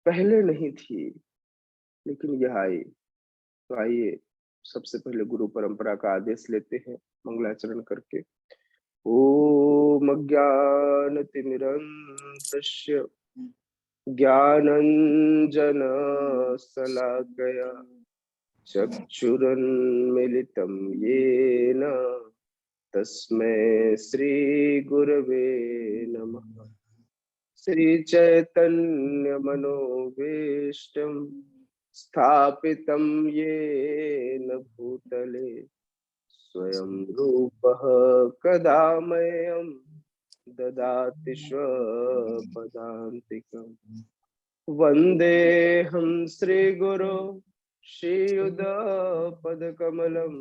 पहले नहीं थी, लेकिन यह आई। तो आइए सबसे पहले गुरु परंपरा का आदेश लेते हैं मंगलाचरण करके। ओम अज्ञानतिमिरन्धस्य ज्ञानञ्जनशलाकया चक्षुरुन्मीलितं येन तस्मै श्रीगुरवे नमः। श्रीचैतन्यमनोभीष्टं स्थापितं येन भूतले स्वयं रूपः कदा मह्यं ददाति स्वपदान्तिकम्। वन्देऽहं श्रीगुरो श्रीयुतपदकमलं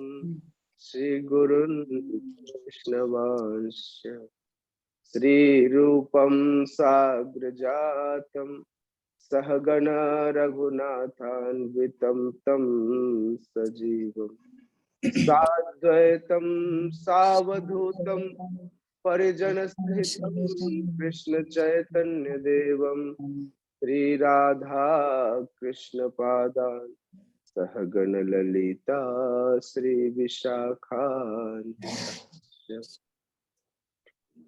श्रीगुरुन् वैष्णवांश्च श्रीरूपं साग्रजातं सहगण रघुनाथान्वितं तं सजीवम् साद्वैतं सावधूतं परिजनसहितं कृष्ण चैतन्य देवं श्रीराधा कृष्ण पादान् सहगण ललिता श्री विशाखान्वितांश्च।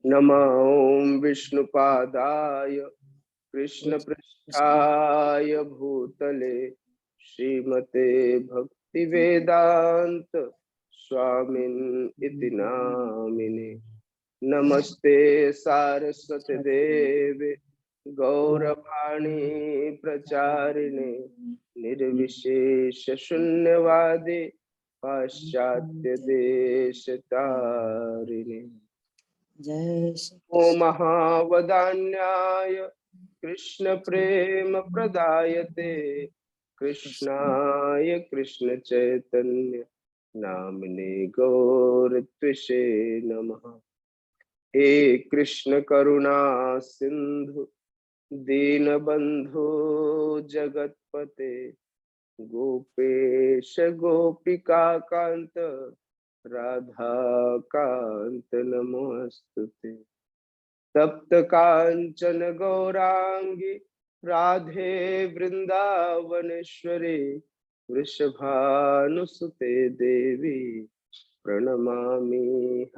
नमो विष्णुपादाय कृष्ण पृष्ठाय भूतले श्रीमते भक्ति वेदांत स्वामिन् इति नामिने। नमस्ते सारस्वती देवे गौरवाणी प्रचारिणे निर्विशेष शून्यवादी पाश्चात्य देशतारिणे। ओ महावदान्याय कृष्ण प्रेम प्रदायते कृष्णाय कृष्ण चैतन्य नामने गौरत्विषे नमः। हे कृष्ण करुणा सिंधु दीनबंधु जगतपते गोपेश गोपिका कांत राधा कांत नमोस्तुते। तप्त कांचन गौरांगी राधे वृंदावनेश्वरी वृषभानुसुते देवी प्रणमामि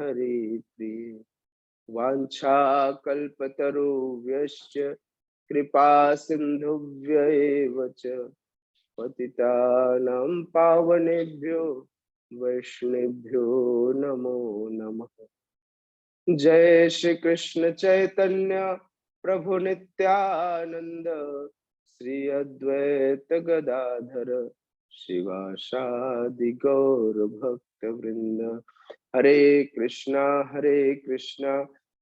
हरिप्रिये। वाञ्छाकल्पतरुभ्यश्च कृपा सिन्धुभ्यैव च पतितानां पावनेभ्यो वैष्णवेभ्यो नमो नमः। जय श्री कृष्ण चैतन्य प्रभु नित्यानंद श्री अद्वैत गदाधर शिवासादि गौर भक्त वृंद। हरे कृष्णा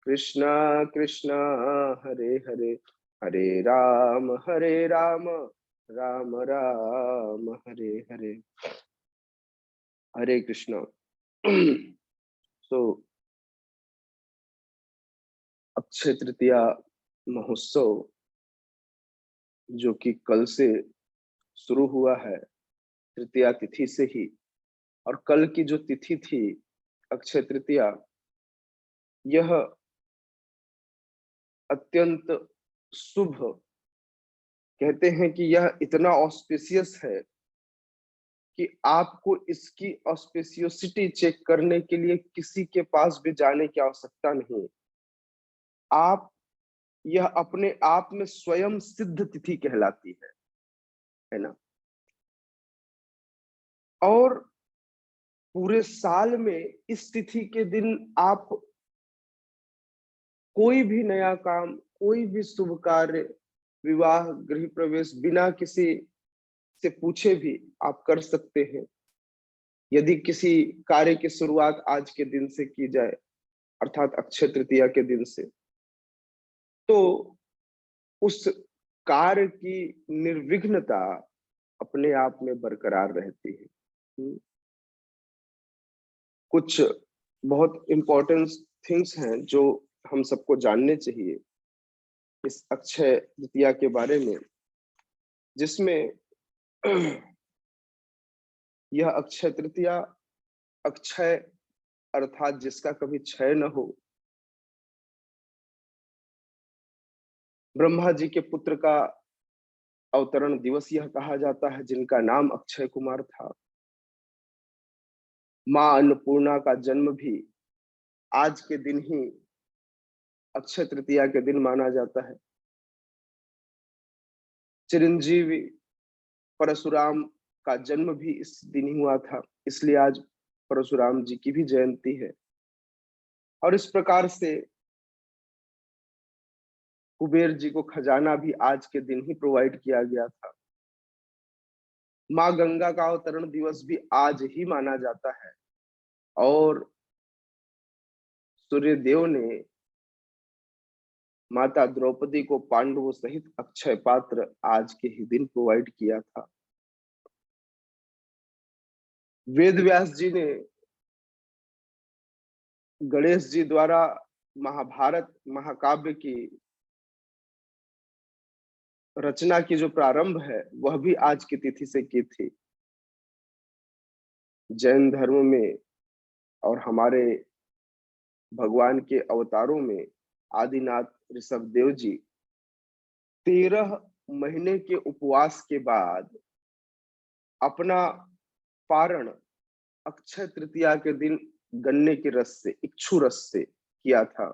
कृष्णा कृष्णा हरे हरे, हरे राम राम राम हरे हरे। हरे कृष्णा। सो अक्षय तृतीया महोत्सव जो कि कल से शुरू हुआ है, तृतीया तिथि से ही, और कल की जो तिथि थी अक्षय तृतीया, यह अत्यंत शुभ, कहते हैं कि यह इतना ऑस्पिशियस है कि आपको इसकी ऑस्पिशियोसिटी चेक करने के लिए किसी के पास भी जाने की आवश्यकता नहीं। आप, यह अपने आप में स्वयं सिद्ध तिथि कहलाती है ना। और पूरे साल में इस तिथि के दिन आप कोई भी नया काम, कोई भी शुभ कार्य, विवाह, गृह प्रवेश बिना किसी से पूछे भी आप कर सकते हैं। यदि किसी कार्य की शुरुआत आज के दिन से की जाए, अर्थात अक्षय तृतीया के दिन से, तो उस कार्य की निर्विघ्नता अपने आप में बरकरार रहती है। कुछ बहुत इंपॉर्टेंट थिंग्स हैं जो हम सबको जानने चाहिए इस अक्षय तृतीया के बारे में, जिसमें यह अक्षय तृतीया, अक्षय अर्थात जिसका कभी क्षय न हो, ब्रह्मा जी के पुत्र का अवतरण दिवस यह कहा जाता है, जिनका नाम अक्षय कुमार था। मां अन्नपूर्णा का जन्म भी आज के दिन ही अक्षय तृतीया के दिन माना जाता है। चिरंजीवी परशुराम का जन्म भी इस दिन ही हुआ था, इसलिए आज परशुराम जी की भी जयंती है। और इस प्रकार से कुबेर जी को खजाना भी आज के दिन ही प्रोवाइड किया गया था। माँ गंगा का अवतरण दिवस भी आज ही माना जाता है और सूर्य देव ने माता द्रौपदी को पांडवों सहित अक्षय पात्र आज के ही दिन प्रोवाइड किया था। वेद व्यास जी ने गणेश जी द्वारा महाभारत महाकाव्य की रचना की जो प्रारंभ है वह भी आज की तिथि से की थी। जैन धर्म में और हमारे भगवान के अवतारों में आदिनाथ ऋषभदेव जी 13 महीने के उपवास के बाद अपना पारण अक्षय तृतीया के दिन गन्ने के रस से, इक्षु रस से किया था।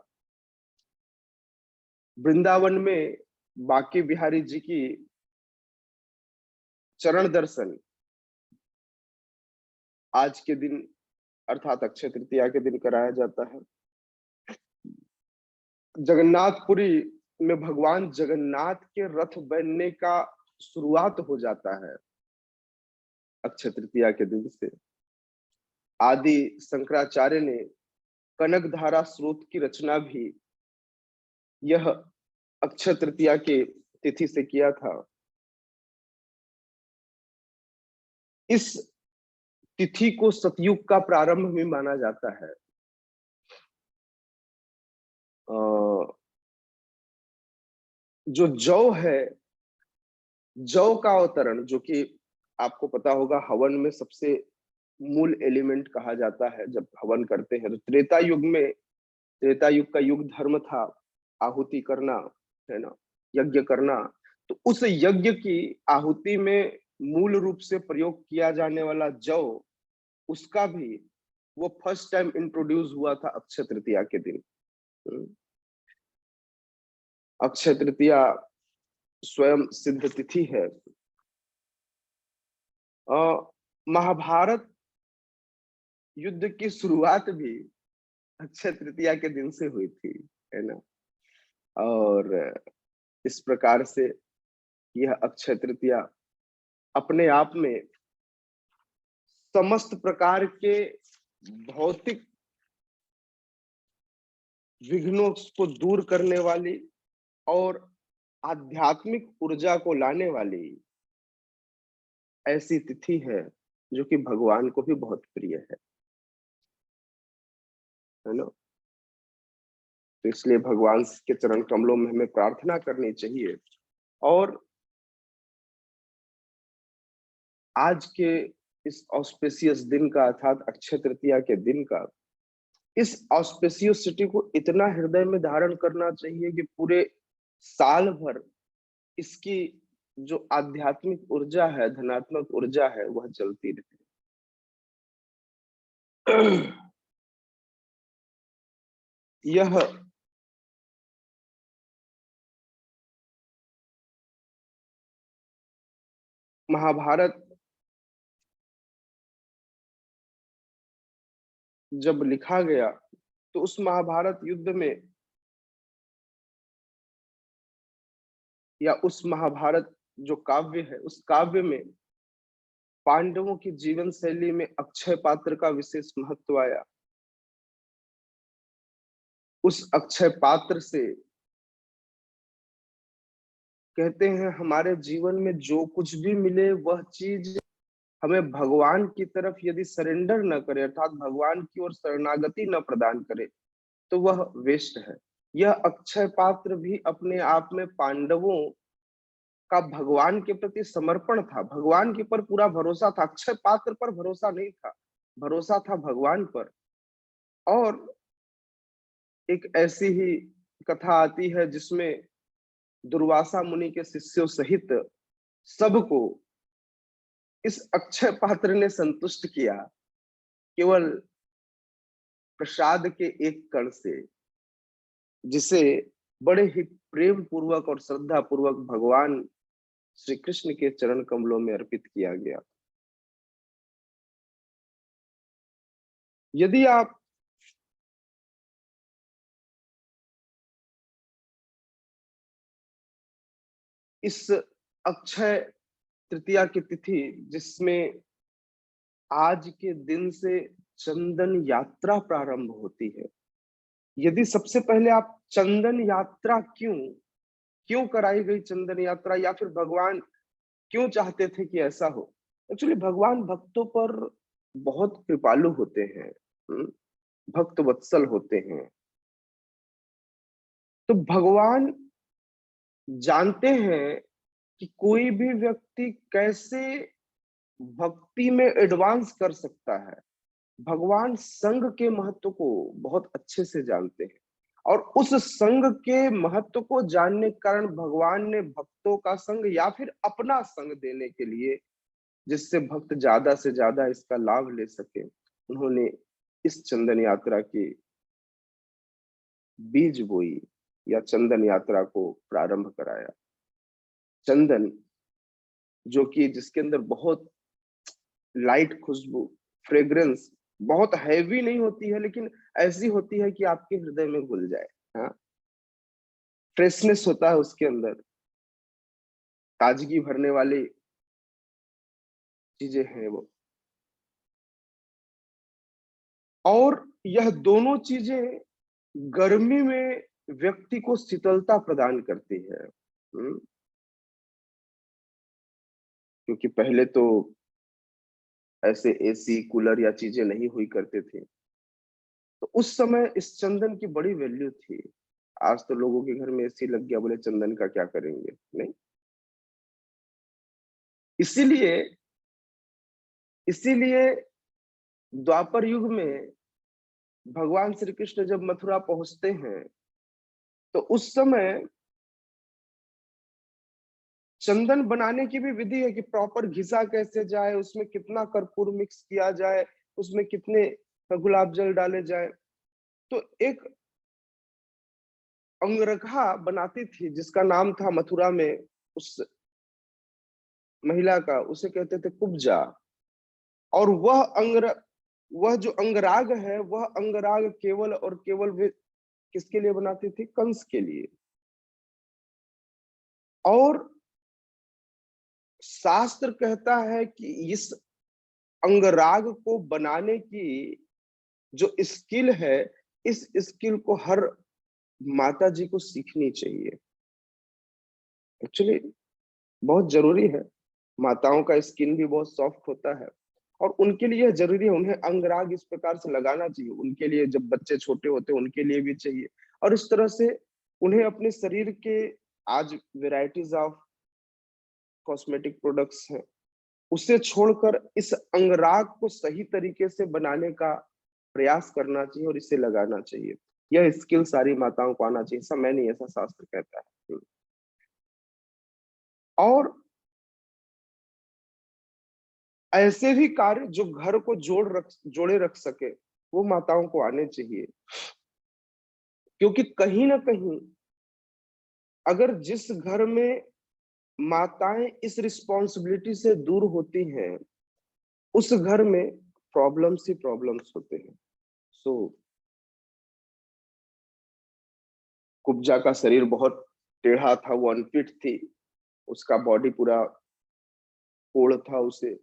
वृंदावन में बांके बिहारी जी की चरण दर्शन आज के दिन अर्थात अक्षय तृतीया के दिन कराया जाता है। जगन्नाथपुरी में भगवान जगन्नाथ के रथ बनने का शुरुआत हो जाता है अक्षय तृतीया के दिन से। आदि शंकराचार्य ने कनक धारा स्रोत की रचना भी यह अक्षय तृतीया के तिथि से किया था। इस तिथि को सतयुग का प्रारंभ भी माना जाता है। जो जौ है, जौ का अवतरण, जो कि आपको पता होगा हवन में सबसे मूल एलिमेंट कहा जाता है जब हवन करते हैं। तो त्रेता युग में, त्रेता युग का युग धर्म था आहुति करना, है ना, यज्ञ करना। तो उस यज्ञ की आहुति में मूल रूप से प्रयोग किया जाने वाला जौ, उसका भी वो फर्स्ट टाइम इंट्रोड्यूस हुआ था अक्षय तृतीया के दिन। अक्षय तृतीया स्वयं सिद्ध तिथि है। महाभारत युद्ध की शुरुआत भी अक्षय तृतीया के दिन से हुई थी, है ना। और इस प्रकार से यह अक्षय तृतीया अपने आप में समस्त प्रकार के भौतिक विघ्नों को दूर करने वाली और आध्यात्मिक ऊर्जा को लाने वाली ऐसी तिथि है जो कि भगवान को भी बहुत प्रिय है ना। तो इसलिए भगवान के चरण कमलों में हमें प्रार्थना करनी चाहिए। और आज के इस ऑस्पेशियस दिन का अर्थात अक्षय तृतीया के दिन का, इस ऑस्पेशियोसिटी को इतना हृदय में धारण करना चाहिए कि पूरे साल भर इसकी जो आध्यात्मिक ऊर्जा है, धनात्मक ऊर्जा है, वह चलती रहे। यह महाभारत जब लिखा गया तो उस महाभारत युद्ध में या उस महाभारत जो काव्य है, उस काव्य में पांडवों की जीवन शैली में अक्षय पात्र का विशेष महत्व आया। उस अक्षय पात्र से कहते हैं हमारे जीवन में जो कुछ भी मिले वह चीज हमें भगवान की तरफ यदि सरेंडर न करे, अर्थात भगवान की ओर शरणागति न प्रदान करे, तो वह वेस्ट है। यह अक्षय पात्र भी अपने आप में पांडवों का भगवान के प्रति समर्पण था। भगवान के पर पूरा भरोसा था, अक्षय पात्र पर भरोसा नहीं था, भरोसा था भगवान पर। और एक ऐसी ही कथा आती है जिसमें दुर्वासा मुनि के शिष्यों सहित सबको इस अक्षय पात्र ने संतुष्ट किया केवल प्रसाद के एक कण से, जिसे बड़े ही प्रेम पूर्वक और श्रद्धा पूर्वक भगवान श्री कृष्ण के चरण कमलों में अर्पित किया गया। यदि आप इस अक्षय तृतीया की तिथि, जिसमें आज के दिन से चंदन यात्रा प्रारंभ होती है, यदि सबसे पहले आप चंदन यात्रा क्यों क्यों कराई गई चंदन यात्रा, या फिर भगवान क्यों चाहते थे कि ऐसा हो? एक्चुअली भगवान भक्तों पर बहुत कृपालु होते हैं, भक्त वत्सल होते हैं। तो भगवान जानते हैं कि कोई भी व्यक्ति कैसे भक्ति में एडवांस कर सकता है। भगवान संघ के महत्व को बहुत अच्छे से जानते हैं, और उस संघ के महत्व को जानने के कारण भगवान ने भक्तों का संग या फिर अपना संग देने के लिए, जिससे भक्त ज्यादा से ज्यादा इसका लाभ ले सके, उन्होंने इस चंदन यात्रा की बीज बोई या चंदन यात्रा को प्रारंभ कराया। चंदन, जो कि जिसके अंदर बहुत लाइट खुशबू, फ्रेग्रेंस, बहुत हैवी नहीं होती है, लेकिन ऐसी होती है कि आपके हृदय में घुल जाए। हाँ, फ्रेशनेस होता है उसके अंदर, ताजगी भरने वाली चीजें हैं वो। और यह दोनों चीजें गर्मी में व्यक्ति को शीतलता प्रदान करती है। क्योंकि पहले तो ऐसे एसी कूलर या चीजें नहीं हुई करते थे, तो उस समय इस चंदन की बड़ी वैल्यू थी। आज तो लोगों के घर में एसी लग गया, बोले चंदन का क्या करेंगे, नहीं। इसीलिए इसीलिए द्वापर युग में भगवान श्री कृष्ण जब मथुरा पहुंचते हैं, तो उस समय चंदन बनाने की भी विधि है कि प्रॉपर घिसा कैसे जाए, उसमें कितना कर्पूर मिक्स किया जाए, उसमें कितने गुलाब जल डाले जाए। तो एक अंगरखा बनाती थी जिसका नाम था मथुरा में उस महिला का, उसे कहते थे कुब्जा। और वह जो अंगराग है, वह अंगराग केवल और केवल वे किसके लिए बनाती थी? कंस के लिए। और शास्त्र कहता है कि इस अंगराग को बनाने की जो स्किल है, इस स्किल को हर माता जी को सीखनी चाहिए। एक्चुअली बहुत जरूरी है। माताओं का स्किन भी बहुत सॉफ्ट होता है, और उनके लिए जरूरी है, उन्हें अंगराग इस प्रकार से लगाना चाहिए। उनके लिए, जब बच्चे छोटे होते हैं उनके लिए भी चाहिए। और इस तरह से उन्हें अपने शरीर के, आज वेराइटीज ऑफ कॉस्मेटिक प्रोडक्ट्स हैं, उसे छोड़कर इस अंगराग को सही तरीके से बनाने का प्रयास करना चाहिए और इसे लगाना चाहिए। यह स्किल सारी माताओं को आना चाहिए। ऐसा मैं नहीं, ऐसा शास्त्र कहता है। और ऐसे भी कार्य जो घर को जोड़े रख सके, वो माताओं को आने चाहिए। क्योंकि कहीं ना कहीं अगर जिस घर में माताएं इस रिस्पॉन्सिबिलिटी से दूर होती हैं, उस घर में प्रॉब्लम्स ही प्रॉब्लम्स होते हैं। सो कुब्जा का शरीर बहुत टेढ़ा था, वो अनफिट थी, उसका बॉडी पूरा कोड़ था उसे,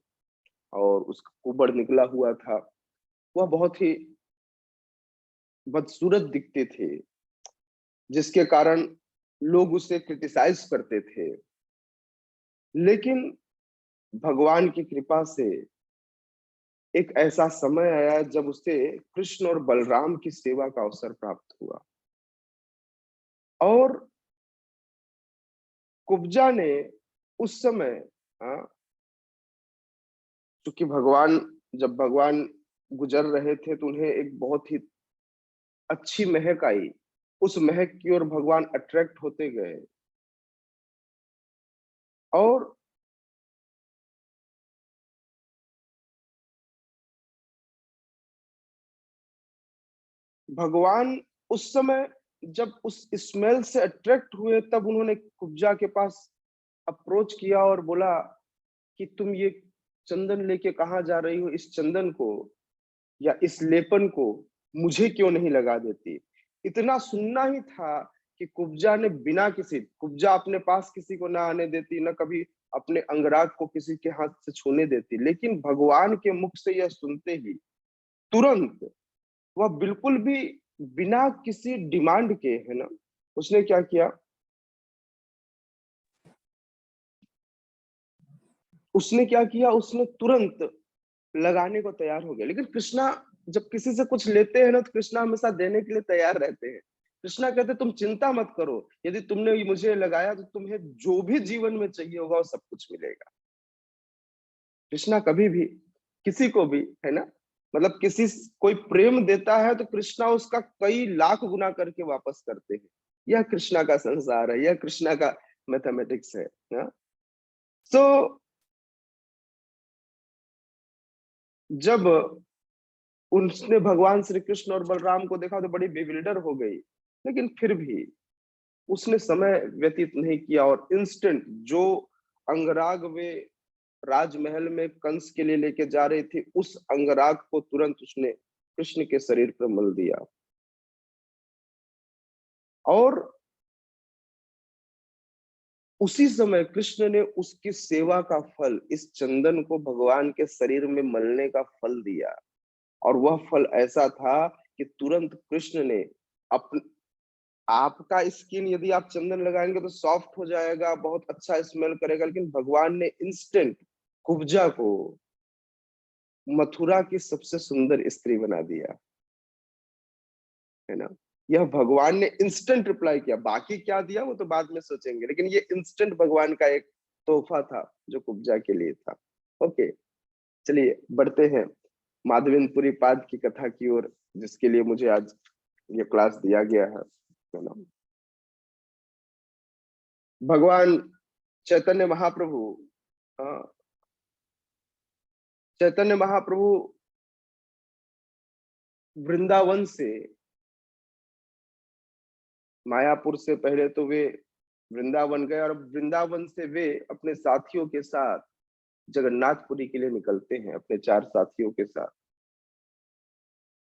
और उसका कुबड़ निकला हुआ था। वह बहुत ही बदसूरत दिखते थे, जिसके कारण लोग उसे क्रिटिसाइज करते थे। लेकिन भगवान की कृपा से एक ऐसा समय आया जब उसे कृष्ण और बलराम की सेवा का अवसर प्राप्त हुआ, और कुब्जा ने उस समय, क्योंकि जब भगवान गुजर रहे थे तो उन्हें एक बहुत ही अच्छी महक आई। उस महक की ओर भगवान अट्रैक्ट होते गए, और भगवान उस समय जब उस स्मेल से अट्रैक्ट हुए, तब उन्होंने कुब्जा के पास अप्रोच किया और बोला कि तुम ये चंदन लेके कहाँ जा रही हो? इस चंदन को या इस लेपन को मुझे क्यों नहीं लगा देती? इतना सुनना ही था कि कुब्जा अपने पास किसी को ना आने देती, ना कभी अपने अंगराग को किसी के हाथ से छूने देती। लेकिन भगवान के मुख से यह सुनते ही तुरंत वह बिल्कुल भी बिना किसी डिमांड के, है ना, उसने क्या किया? उसने तुरंत लगाने को तैयार हो गया। लेकिन कृष्णा जब किसी से कुछ लेते हैं ना, तो कृष्णा हमेशा देने के लिए तैयार रहते हैं। कृष्णा कहते तुम चिंता मत करो, यदि तुमने ये मुझे लगाया तो तुम्हें जो भी जीवन में चाहिए होगा वो सब कुछ मिलेगा। कृष्णा कभी भी किसी को भी, है ना, मतलब कोई प्रेम देता है तो कृष्णा उसका कई लाख गुना करके वापस करते हैं। यह कृष्णा का संसार है, यह कृष्णा का मैथमेटिक्स है ना? सो जब उसने भगवान श्री कृष्ण और बलराम को देखा तो बड़ी बेविल्डर हो गई। लेकिन फिर भी उसने समय व्यतीत नहीं किया और इंस्टेंट जो अंगराग वे राजमहल में कंस के लिए लेके जा रहे थे, उस अंगराग को तुरंत उसने कृष्ण के शरीर पर मल दिया। और उसी समय कृष्ण ने उसकी सेवा का फल, इस चंदन को भगवान के शरीर में मलने का फल दिया। और वह फल ऐसा था कि तुरंत कृष्ण ने अपने आपका स्किन यदि आप चंदन लगाएंगे तो सॉफ्ट हो जाएगा, बहुत अच्छा स्मेल करेगा। लेकिन भगवान ने इंस्टेंट कुब्जा को मथुरा की सबसे सुंदर स्त्री बना दिया, है ना? यह भगवान ने इंस्टेंट रिप्लाई किया। बाकी क्या दिया वो तो बाद में सोचेंगे, लेकिन ये इंस्टेंट भगवान का एक तोहफा था जो कुब्जा के लिए था। ओके, चलिए बढ़ते हैं माधवेंद्रपुरी पाद की कथा की ओर, जिसके लिए मुझे आज ये क्लास दिया गया है ना? भगवान चैतन्य महाप्रभु, हाँ, चैतन्य महाप्रभु वृंदावन से, मायापुर से पहले तो वे वृंदावन गए और वृंदावन से वे अपने साथियों के साथ जगन्नाथपुरी के लिए निकलते हैं, अपने 4 साथियों के साथ।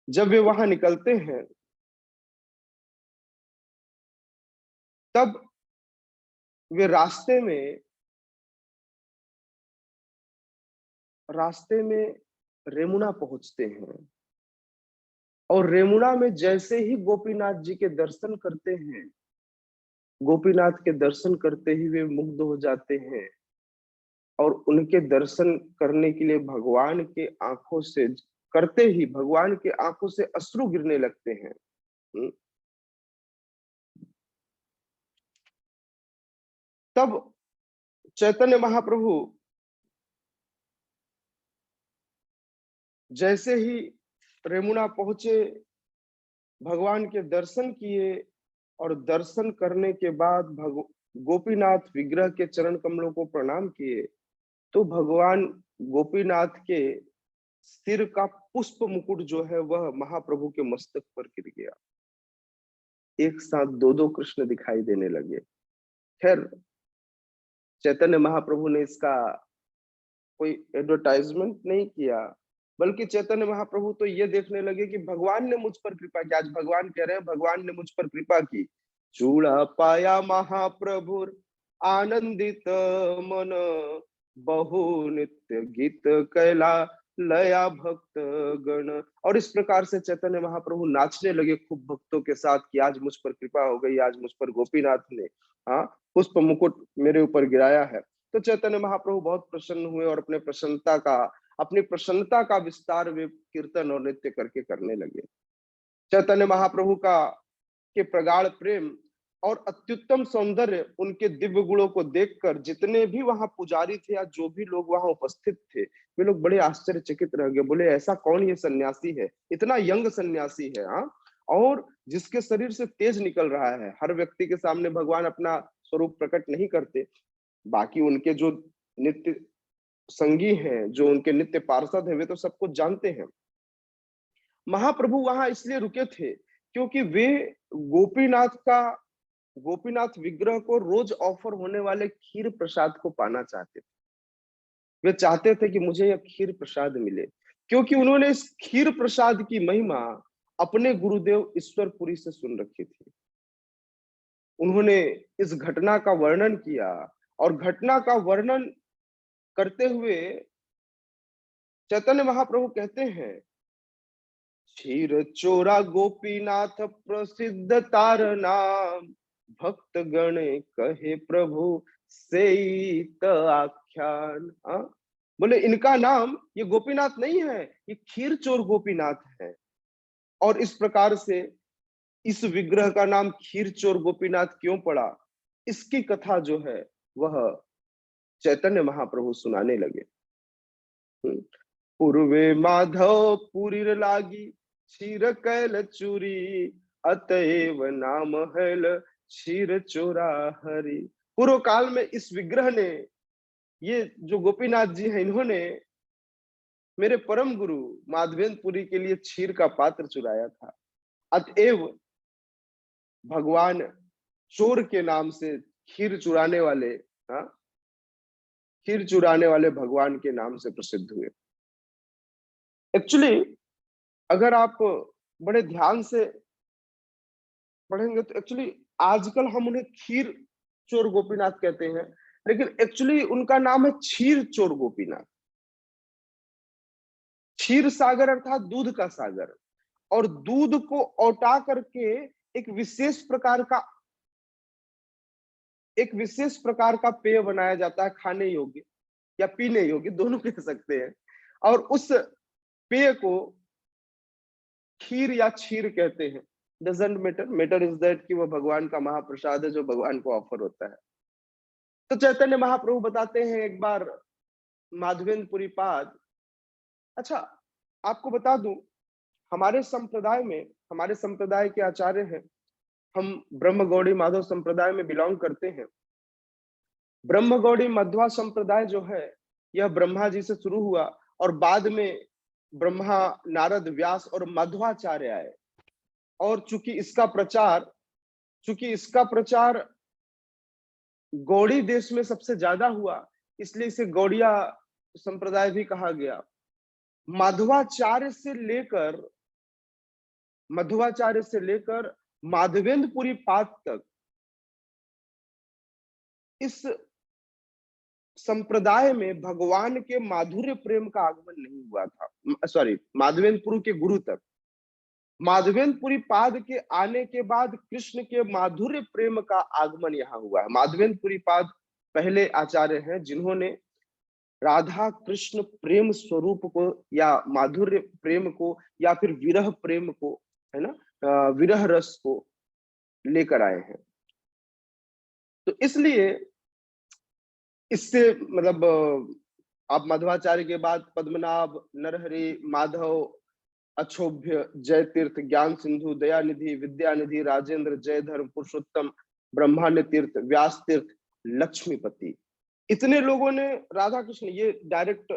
जब वे वहां निकलते हैं, तब वे रास्ते में रेमुना पहुंचते हैं। और रेमुना में जैसे ही गोपीनाथ जी के दर्शन करते हैं, गोपीनाथ के दर्शन करते ही वे मुग्ध हो जाते हैं। और उनके दर्शन करने के लिए भगवान के आंखों से करते ही भगवान के आंखों से अश्रु गिरने लगते हैं। तब चैतन्य महाप्रभु जैसे ही रेमुना पहुंचे, भगवान के दर्शन किए और दर्शन करने के बाद गोपीनाथ विग्रह के चरण कमलों को प्रणाम किए, तो भगवान गोपीनाथ के सिर का पुष्प मुकुट जो है वह महाप्रभु के मस्तक पर गिर गया। एक साथ दो दो कृष्ण दिखाई देने लगे। खैर, चैतन्य महाप्रभु ने इसका कोई एडवर्टाइजमेंट नहीं किया, बल्कि चैतन्य महाप्रभु तो ये देखने लगे कि भगवान ने मुझ पर कृपा की। आज भगवान कह रहे हैं भगवान ने मुझ पर कृपा की। चूड़ा पाया महाप्रभु आनंदित मन, बहु नित्य गीत कैला लया भक्त गण। और इस प्रकार से चैतन्य महाप्रभु नाचने लगे खूब भक्तों के साथ कि आज मुझ पर कृपा हो गई, आज मुझ पर गोपीनाथ ने, हाँ, पुष्प मुकुट मेरे ऊपर गिराया है। तो चैतन्य महाप्रभु बहुत प्रसन्न हुए और अपनी प्रसन्नता का विस्तार वे कीर्तन और नृत्य करके करने लगे। चैतन्य महाप्रभु का के प्रगाढ़ प्रेम और अत्युत्तम सौंदर्य, उनके दिव्य गुणों को देखकर जितने भी वहां पुजारी थे या जो भी लोग वहां उपस्थित थे, वे लोग बड़े आश्चर्यचकित रह गए। बोले ऐसा कौन ये सन्यासी है, इतना यंग सन्यासी है, हाँ, और जिसके शरीर से तेज निकल रहा है। हर व्यक्ति के सामने भगवान अपना स्वरूप प्रकट नहीं करते। बाकी उनके जो नित्य संगी हैं, जो उनके नित्य पार्षद हैं, वे तो सब कुछ जानते हैं। महाप्रभु वहां इसलिए रुके थे क्योंकि वे गोपीनाथ का गोपीनाथ विग्रह को रोज ऑफर होने वाले खीर प्रसाद को पाना चाहते थे। वे चाहते थे कि मुझे यह खीर प्रसाद मिले, क्योंकि उन्होंने इस खीर प्रसाद की महिमा अपने गुरुदेव ईश्वरपुरी से सुन रखी थी। उन्होंने इस घटना का वर्णन किया और घटना का वर्णन करते हुए चैतन्य महाप्रभु कहते हैं, क्षीर चोरा गोपीनाथ प्रसिद्ध तार नाम, भक्त गण कहे प्रभु से आख्यान। बोले इनका नाम ये गोपीनाथ नहीं है, ये खीर चोर गोपीनाथ है। और इस प्रकार से इस विग्रह का नाम खीर चोर गोपीनाथ क्यों पड़ा, इसकी कथा जो है वह चैतन्य महाप्रभु सुनाने लगे। पूर्वे माधव पुरी लागी क्षीर कैल चूरी, अतएव नाम हैल क्षीर चोरा हरि। पूर्व काल में इस विग्रह ने, ये जो गोपीनाथ जी हैं, इन्होंने मेरे परम गुरु माधवेंद्रपुरी के लिए क्षीर का पात्र चुराया था, अतएव भगवान चोर के नाम से खीर चुराने वाले, हाँ, खीर चुराने वाले भगवान के नाम से प्रसिद्ध हुए। एक्चुअली अगर आप बड़े ध्यान से पढ़ेंगे तो एक्चुअली आजकल हम उन्हें खीर चोर गोपीनाथ कहते हैं, लेकिन एक्चुअली उनका नाम है क्षीर चोर गोपीनाथ। क्षीर सागर अर्थात दूध का सागर, और दूध को औटा करके एक विशेष प्रकार का पेय बनाया जाता है, खाने योग्य या पीने योग्य दोनों कह सकते हैं। और उस पेय को खीर या क्षीर कहते हैं। डजंट मैटर इज दैट कि वह भगवान का महाप्रसाद है जो भगवान को ऑफर होता है। तो चैतन्य महाप्रभु बताते हैं एक बार माधवेंद्रपुरी पाद, अच्छा आपको बता दूं, हमारे संप्रदाय के आचार्य हैं, हम ब्रह्म गौड़ी माधव संप्रदाय में बिलोंग करते हैं। ब्रह्म गौड़ी मध्वा संप्रदाय जो है यह ब्रह्मा जी से शुरू हुआ और बाद में ब्रह्मा, नारद, व्यास और मध्वाचार्य आए। और चूंकि इसका प्रचार गौड़ी देश में सबसे ज्यादा हुआ, इसलिए इसे गौड़िया संप्रदाय भी कहा गया। मध्वाचार्य से लेकर माधवेंद्रपुरी पाद तक इस संप्रदाय में भगवान के माधुर्य प्रेम का आगमन नहीं हुआ था। सॉरी, माधवेंद्रपुरी के गुरु तक। माधवेंद्रपुरी पाद के आने के बाद कृष्ण के माधुर्य प्रेम का आगमन यहाँ हुआ है। माधवेंद्रपुरी पाद पहले आचार्य हैं जिन्होंने राधा कृष्ण प्रेम स्वरूप को या माधुर्य प्रेम को या फिर विरह प्रेम को, है ना, विरह रस को लेकर आए हैं। तो इसलिए इससे मतलब आप मध्वाचार्य के बाद पद्मनाभ, नरहरि, माधव, अक्षोभ्य, जय तीर्थ, ज्ञान सिंधु, दयानिधि, विद्यानिधि, राजेंद्र, जयधर्म, पुरुषोत्तम, ब्रह्माण्य तीर्थ, व्यास तीर्थ, लक्ष्मीपति, इतने लोगों ने राधा कृष्ण ये डायरेक्ट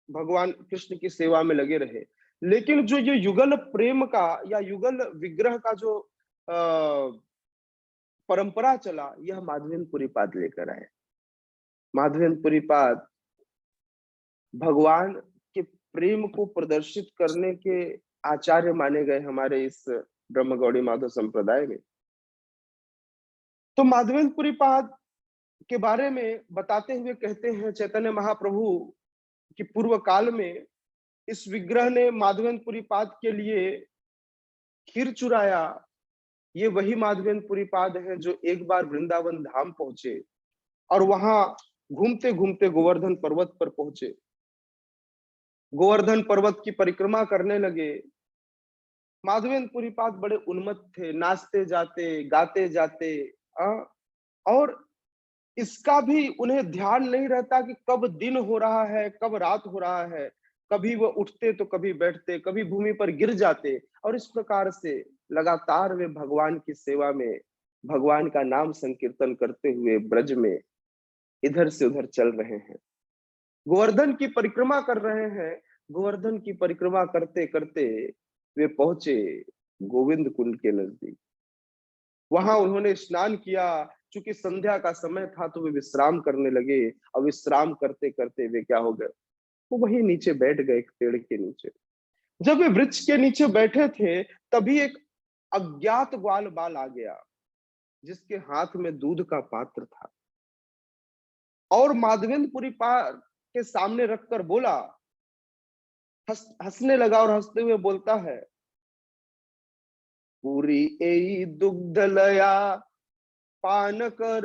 भगवान कृष्ण की सेवा में लगे रहे। लेकिन जो ये युगल प्रेम का या युगल विग्रह का जो परंपरा चला, यह माधवेंद्रपुरी पाद लेकर आए। माधवेंद्रपुरी पाद भगवान के प्रेम को प्रदर्शित करने के आचार्य माने गए हमारे इस ब्रह्म गौड़ी माधव संप्रदाय में। तो माधवेंद्रपुरी पाद के बारे में बताते हुए कहते हैं चैतन्य महाप्रभु कि पूर्व काल में इस विग्रह ने माधवेंद्रपुरी पाद के लिए खीर चुराया। ये वही माधवेंद्रपुरी पाद है जो एक बार वृंदावन धाम पहुंचे और वहां घूमते घूमते गोवर्धन पर्वत पर पहुंचे। गोवर्धन पर्वत की परिक्रमा करने लगे। माधवेंद्रपुरी पाद बड़े उन्मत्त थे, नाचते जाते, गाते जाते, और इसका भी उन्हें ध्यान नहीं रहता कि कब दिन हो रहा है, कब रात हो रहा है। कभी वो उठते तो कभी बैठते, कभी भूमि पर गिर जाते, और इस प्रकार से लगातार वे भगवान की सेवा में भगवान का नाम संकीर्तन करते हुए ब्रज में इधर से उधर चल रहे हैं, गोवर्धन की परिक्रमा कर रहे हैं। गोवर्धन की परिक्रमा करते करते वे पहुंचे गोविंद कुंड के नजदीक। वहां उन्होंने स्नान किया। चूंकि संध्या का समय था तो वे विश्राम करने लगे, और विश्राम करते करते वे क्या हो गए, वो वहीं नीचे बैठ गए, एक पेड़ के नीचे। जब वे वृक्ष के नीचे बैठे थे, तभी एक अज्ञात ग्वाल बाल आ गया, जिसके हाथ में दूध का पात्र था, और माधवेंद्रपुरी पार के सामने रखकर बोला, हंसने लगा और हंसते हुए बोलता है, पूरी एई दुग्ध लया पान कर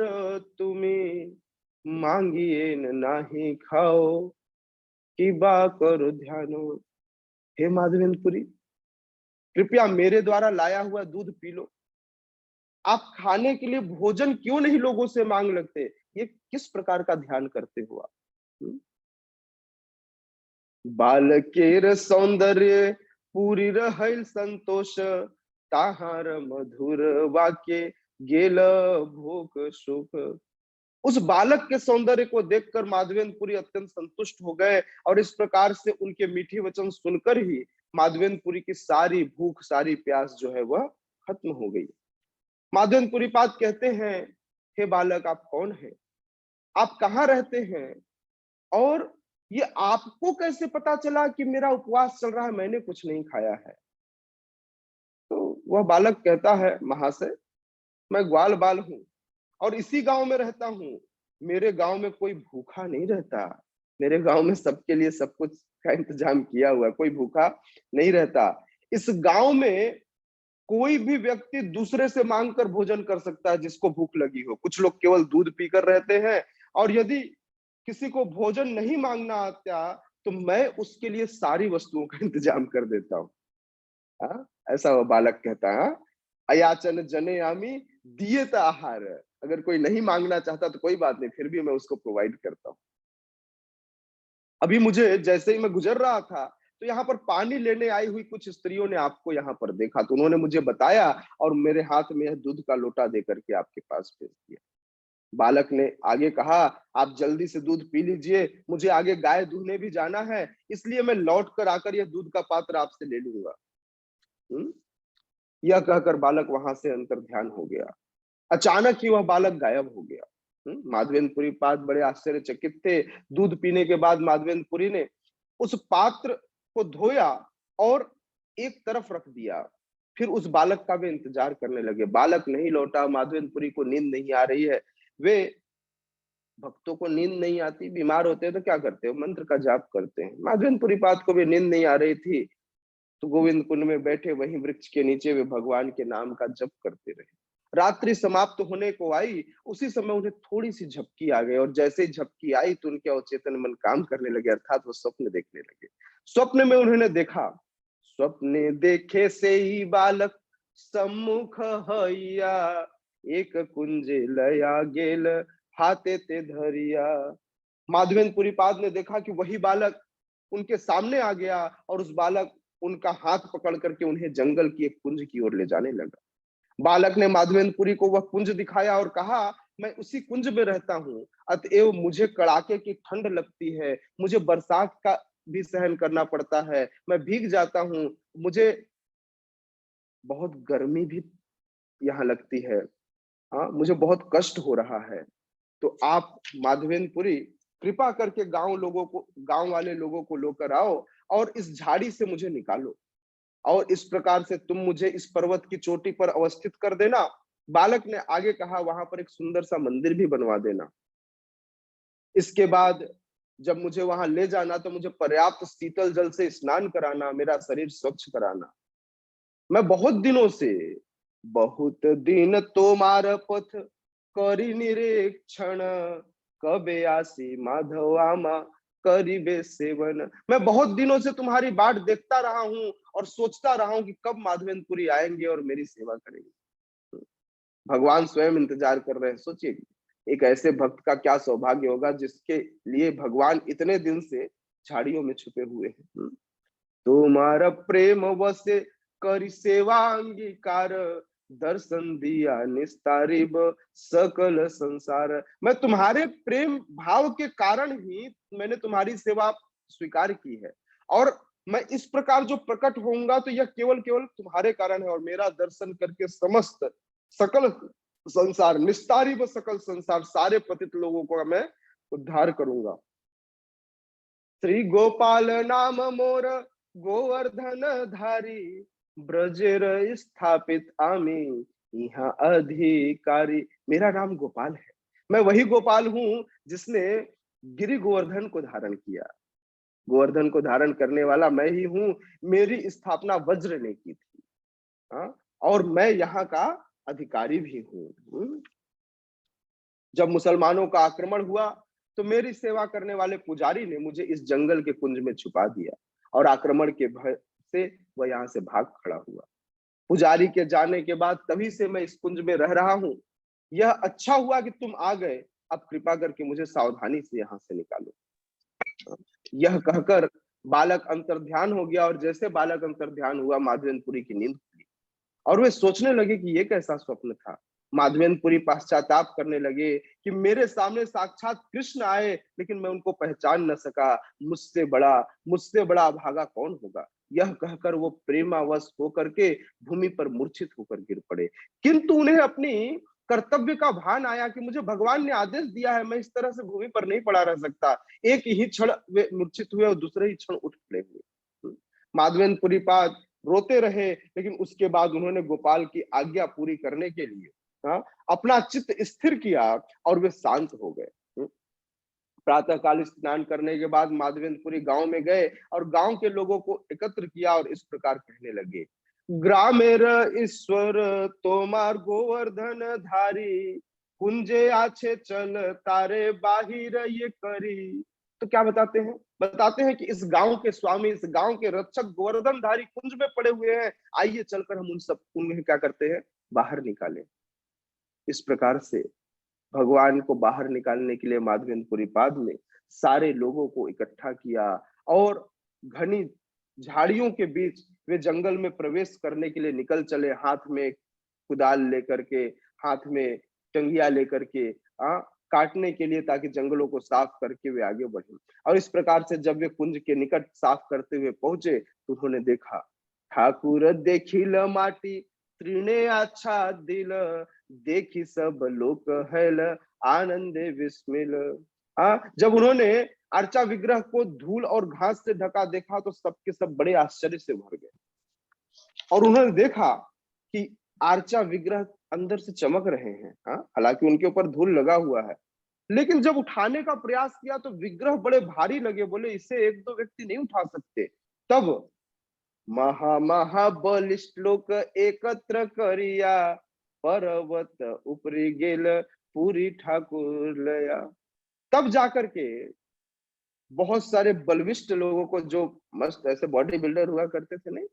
तुम्हें, मांगिए नाही खाओ कि बा करो ध्यानो। हे माधवेंद्रपुरी, कृपया मेरे द्वारा लाया हुआ दूध पी लो। आप खाने के लिए भोजन क्यों नहीं लोगों से मांग लगते? ये किस प्रकार का ध्यान करते हो आप? बालकेर सौंदर्य पूरी रहल संतोष, ताहार मधुर वाक्य गेल भूख सुख। उस बालक के सौंदर्य को देखकर माधवेंद्रपुरी अत्यंत संतुष्ट हो गए, और इस प्रकार से उनके मीठे वचन सुनकर ही माधवेंद्रपुरी की सारी भूख, सारी प्यास जो है वह खत्म हो गई। माधवेंद्रपुरी पाद कहते हैं, हे बालक, आप कौन हैं? आप कहाँ रहते हैं? और ये आपको कैसे पता चला कि मेरा उपवास चल रहा है, मैंने कुछ नहीं खाया है? तो वह बालक कहता है, महाशय, मैं ग्वाल बाल हूं और इसी गांव में रहता हूँ। मेरे गांव में कोई भूखा नहीं रहता। मेरे गांव में सबके लिए सब कुछ का इंतजाम किया हुआ है, कोई भूखा नहीं रहता। इस गांव में कोई भी व्यक्ति दूसरे से मांग कर भोजन कर सकता है जिसको भूख लगी हो। कुछ लोग केवल दूध पीकर रहते हैं, और यदि किसी को भोजन नहीं मांगना आता तो मैं उसके लिए सारी वस्तुओं का इंतजाम कर देता हूँ। ऐसा वो बालक कहता है, अयाचन जने आमी दिए आहार। अगर कोई नहीं मांगना चाहता तो कोई बात नहीं, फिर भी मैं उसको प्रोवाइड करता हूँ। अभी मुझे जैसे ही मैं गुजर रहा था, तो यहाँ पर पानी लेने आई हुई कुछ स्त्रियों ने आपको यहाँ पर देखा, तो उन्होंने मुझे बताया और मेरे हाथ में दूध का लोटा दे करके आपके पास भेज दिया। बालक ने आगे कहा, आप जल्दी से दूध पी लीजिए, मुझे आगे गाय दूहने भी जाना है, इसलिए मैं लौट कर आकर यह दूध का पात्र आपसे ले लूंगा। यह कहकर बालक वहां से अंतर ध्यान हो गया। अचानक ही वह बालक गायब हो गया। माधवेंद्रपुरी पाद बड़े आश्चर्यचकित थे। दूध पीने के बाद माधवेंद्रपुरी ने उस पात्र को धोया और एक तरफ रख दिया। फिर उस बालक का वे इंतजार करने लगे। बालक नहीं लौटा, माधवेंद्रपुरी को नींद नहीं आ रही है। वे भक्तों को नींद नहीं आती, बीमार होते हैं तो क्या करते हैं, मंत्र का जाप करते हैं। माधवेंद्रपुरी पाद को भी नींद नहीं आ रही थी, तो गोविंद कुंड में बैठे वहीं वृक्ष के नीचे वे भगवान के नाम का जप करते रहे। रात्रि समाप्त होने को आई, उसी समय उन्हें थोड़ी सी झपकी आ गई, और जैसे ही झपकी आई तो उनके अवचेतन मन काम करने लगे, अर्थात वो स्वप्न देखने लगे। स्वप्न में उन्होंने देखा, स्वप्ने देखे से ही बालक सम्मुख हैया, एक कुंजे लया गेल हाथे ते धरिया। माधवेंद्रपुरी पाद ने देखा कि वही बालक उनके सामने आ गया, और उस बालक उनका हाथ पकड़ करके उन्हें जंगल की एक कुंज की ओर ले जाने लगा। बालक ने माधवेंद्रपुरी को वह कुंज दिखाया और कहा, मैं उसी कुंज में रहता हूँ, अतएव मुझे कड़ाके की ठंड लगती है, मुझे बरसात का भी सहन करना पड़ता है, मैं भीग जाता हूँ, मुझे बहुत गर्मी भी यहाँ लगती है। हाँ, मुझे बहुत कष्ट हो रहा है। तो आप माधवेंद्रपुरी कृपा करके गांव वाले लोगों को लेकर आओ और इस झाड़ी से मुझे निकालो, और इस प्रकार से तुम मुझे इस पर्वत की चोटी पर अवस्थित कर देना। बालक ने आगे कहा, वहां पर एक सुंदर सा मंदिर भी बनवा देना। इसके बाद जब मुझे वहां ले जाना तो मुझे पर्याप्त शीतल जल से स्नान कराना, मेरा शरीर स्वच्छ कराना। मैं बहुत दिन तोमार पथ करी निरीक्षण, कबे आसी माधवामा करीबे सेवन। मैं बहुत दिनों से तुम्हारी बाट देखता रहा हूँ और सोचता रहा हूँ कि कब माधवेंद्रपुरी आएंगे और मेरी सेवा करेंगे। भगवान स्वयं इंतजार कर रहे हैं। सोचिए, एक ऐसे भक्त का क्या सौभाग्य होगा जिसके लिए भगवान इतने दिन से झाड़ियों में छुपे हुए हैं। तुम्हारा प्रेम वसे करी सेवा अंगीकार, दर्शन दिया निस्तारिब सकल संसार। मैं तुम्हारे प्रेम भाव के कारण ही मैंने तुम्हारी सेवा स्वीकार की है, और मैं इस प्रकार जो प्रकट होऊंगा तो यह केवल केवल तुम्हारे कारण है, और मेरा दर्शन करके समस्त सकल संसार, निस्तारी व सकल संसार, सारे पतित लोगों को मैं उद्धार करूंगा। श्री गोपाल नाम मोर गोवर्धन धारी, ब्रजेर स्थापित आमी यहाँ अधिकारी। मेरा नाम गोपाल है, मैं वही गोपाल हूं जिसने गिरि गोवर्धन को धारण किया। गोवर्धन को धारण करने वाला मैं ही हूं, मेरी स्थापना वज्र ने की थी। हाँ? और मैं यहाँ का अधिकारी भी हूँ। जब मुसलमानों का आक्रमण हुआ तो मेरी सेवा करने वाले पुजारी ने मुझे इस जंगल के कुंज में छुपा दिया, और आक्रमण के भय से वह यहाँ से भाग खड़ा हुआ। पुजारी के जाने के बाद तभी से मैं इस कुंज में रह रहा हूँ। यह अच्छा हुआ कि तुम आ गए, अब कृपा करके मुझे सावधानी से यहाँ से निकालो। यह कहकर बालक अंतर्ध्यान हो गया, और जैसे बालक अंतर्ध्यान हुआ माधवेंद्रपुरी की नींद खुली, और वे सोचने लगे कि ये कैसा स्वप्न था। माधवेंद्रपुरी पश्चाताप करने लगे कि मेरे सामने साक्षात कृष्ण आए, लेकिन मैं उनको पहचान न सका। मुझसे बड़ा अभागा कौन होगा। यह कहकर वो प्रेमावश होकर के भूमि पर मूर्छित होकर गिर पड़े। किंतु उन्हें अपनी कर्तव्य का भान आया कि मुझे भगवान ने आदेश दिया है, मैं इस तरह से भूमि पर नहीं पड़ा रह सकता। एक ही क्षण वे मूर्छित हुए और दूसरे ही क्षण उठ खड़े हुए। माधवेंद्रपुरी पाद रोते रहे, लेकिन उसके बाद उन्होंने गोपाल की आज्ञा पूरी करने के लिए अपना चित्त स्थिर किया, और वे शांत हो गए। प्रातः काल स्नान करने के बाद माधवेंद्रपुरी गांव में गए और गांव के लोगों को एकत्र किया और इस प्रकार कहने लगे, ग्रामेर ईश्वर तोमार गोवर्धन धारी, कुंजे आछे चल तारे बाहिर ये करी। तो क्या बताते हैं कि इस गांव के स्वामी, इस गांव के रक्षक गोवर्धन धारी कुंज में पड़े हुए हैं, आइए चलकर हम उन्हें क्या करते हैं, बाहर निकालें। इस प्रकार से भगवान को बाहर निकालने के लिए माधवेंद्रपुरी पाद ने सारे लोगों को इकट्ठा किया, और घनी झाड़ियों के बीच वे जंगल में प्रवेश करने के लिए निकल चले, हाथ में कुदाल लेकर के, हाथ में टंगिया लेकर के काटने के लिए, ताकि जंगलों को साफ करके वे आगे बढ़े। और इस प्रकार से जब वे कुंज के निकट साफ करते हुए पहुंचे तो उन्होंने देखा, ठाकुर देखिल माटी त्रिने अच्छा दिल, देखी सब लोक हैल आनंदे विस्मिल। जब उन्होंने अर्चा विग्रह को धूल और घास से ढका देखा तो सबके सब बड़े आश्चर्य से भर गए, और उन्होंने देखा कि अर्चा विग्रह अंदर से चमक रहे हैं। हालांकि उनके ऊपर धूल लगा हुआ है, लेकिन जब उठाने का प्रयास किया तो विग्रह बड़े भारी लगे, बोले इसे एक दो व्यक्ति नहीं उठा सकते। तब महाबलिष्ठ लोक एकत्र करिया, पर्वत ऊपरी गेल पूरी ठाकुर लया। तब जाकर के बहुत सारे बलविष्ठ लोगों को, जो मस्त ऐसे बॉडी बिल्डर हुआ करते थे नहीं,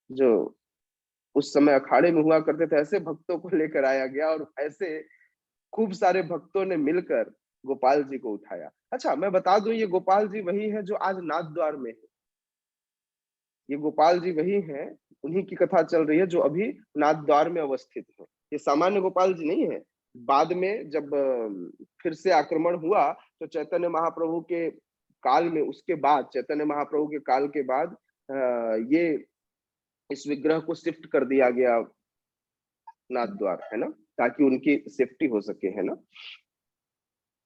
जो उस समय अखाड़े में हुआ करते थे, ऐसे भक्तों को लेकर आया गया, और ऐसे खूब सारे भक्तों ने मिलकर गोपाल जी को उठाया। अच्छा, मैं बता दूं, ये गोपाल जी वही है जो आज नाथद्वार में है। ये गोपाल जी वही हैं, उन्हीं की कथा चल रही है जो अभी नाथद्वार में अवस्थित है। ये सामान्य गोपाल जी नहीं है। बाद में जब फिर से आक्रमण हुआ तो चैतन्य महाप्रभु के काल में, उसके बाद चैतन्य महाप्रभु के काल के बाद ये इस विग्रह को शिफ्ट कर दिया गया नाथद्वार, है ना, ताकि उनकी सेफ्टी हो सके, है ना।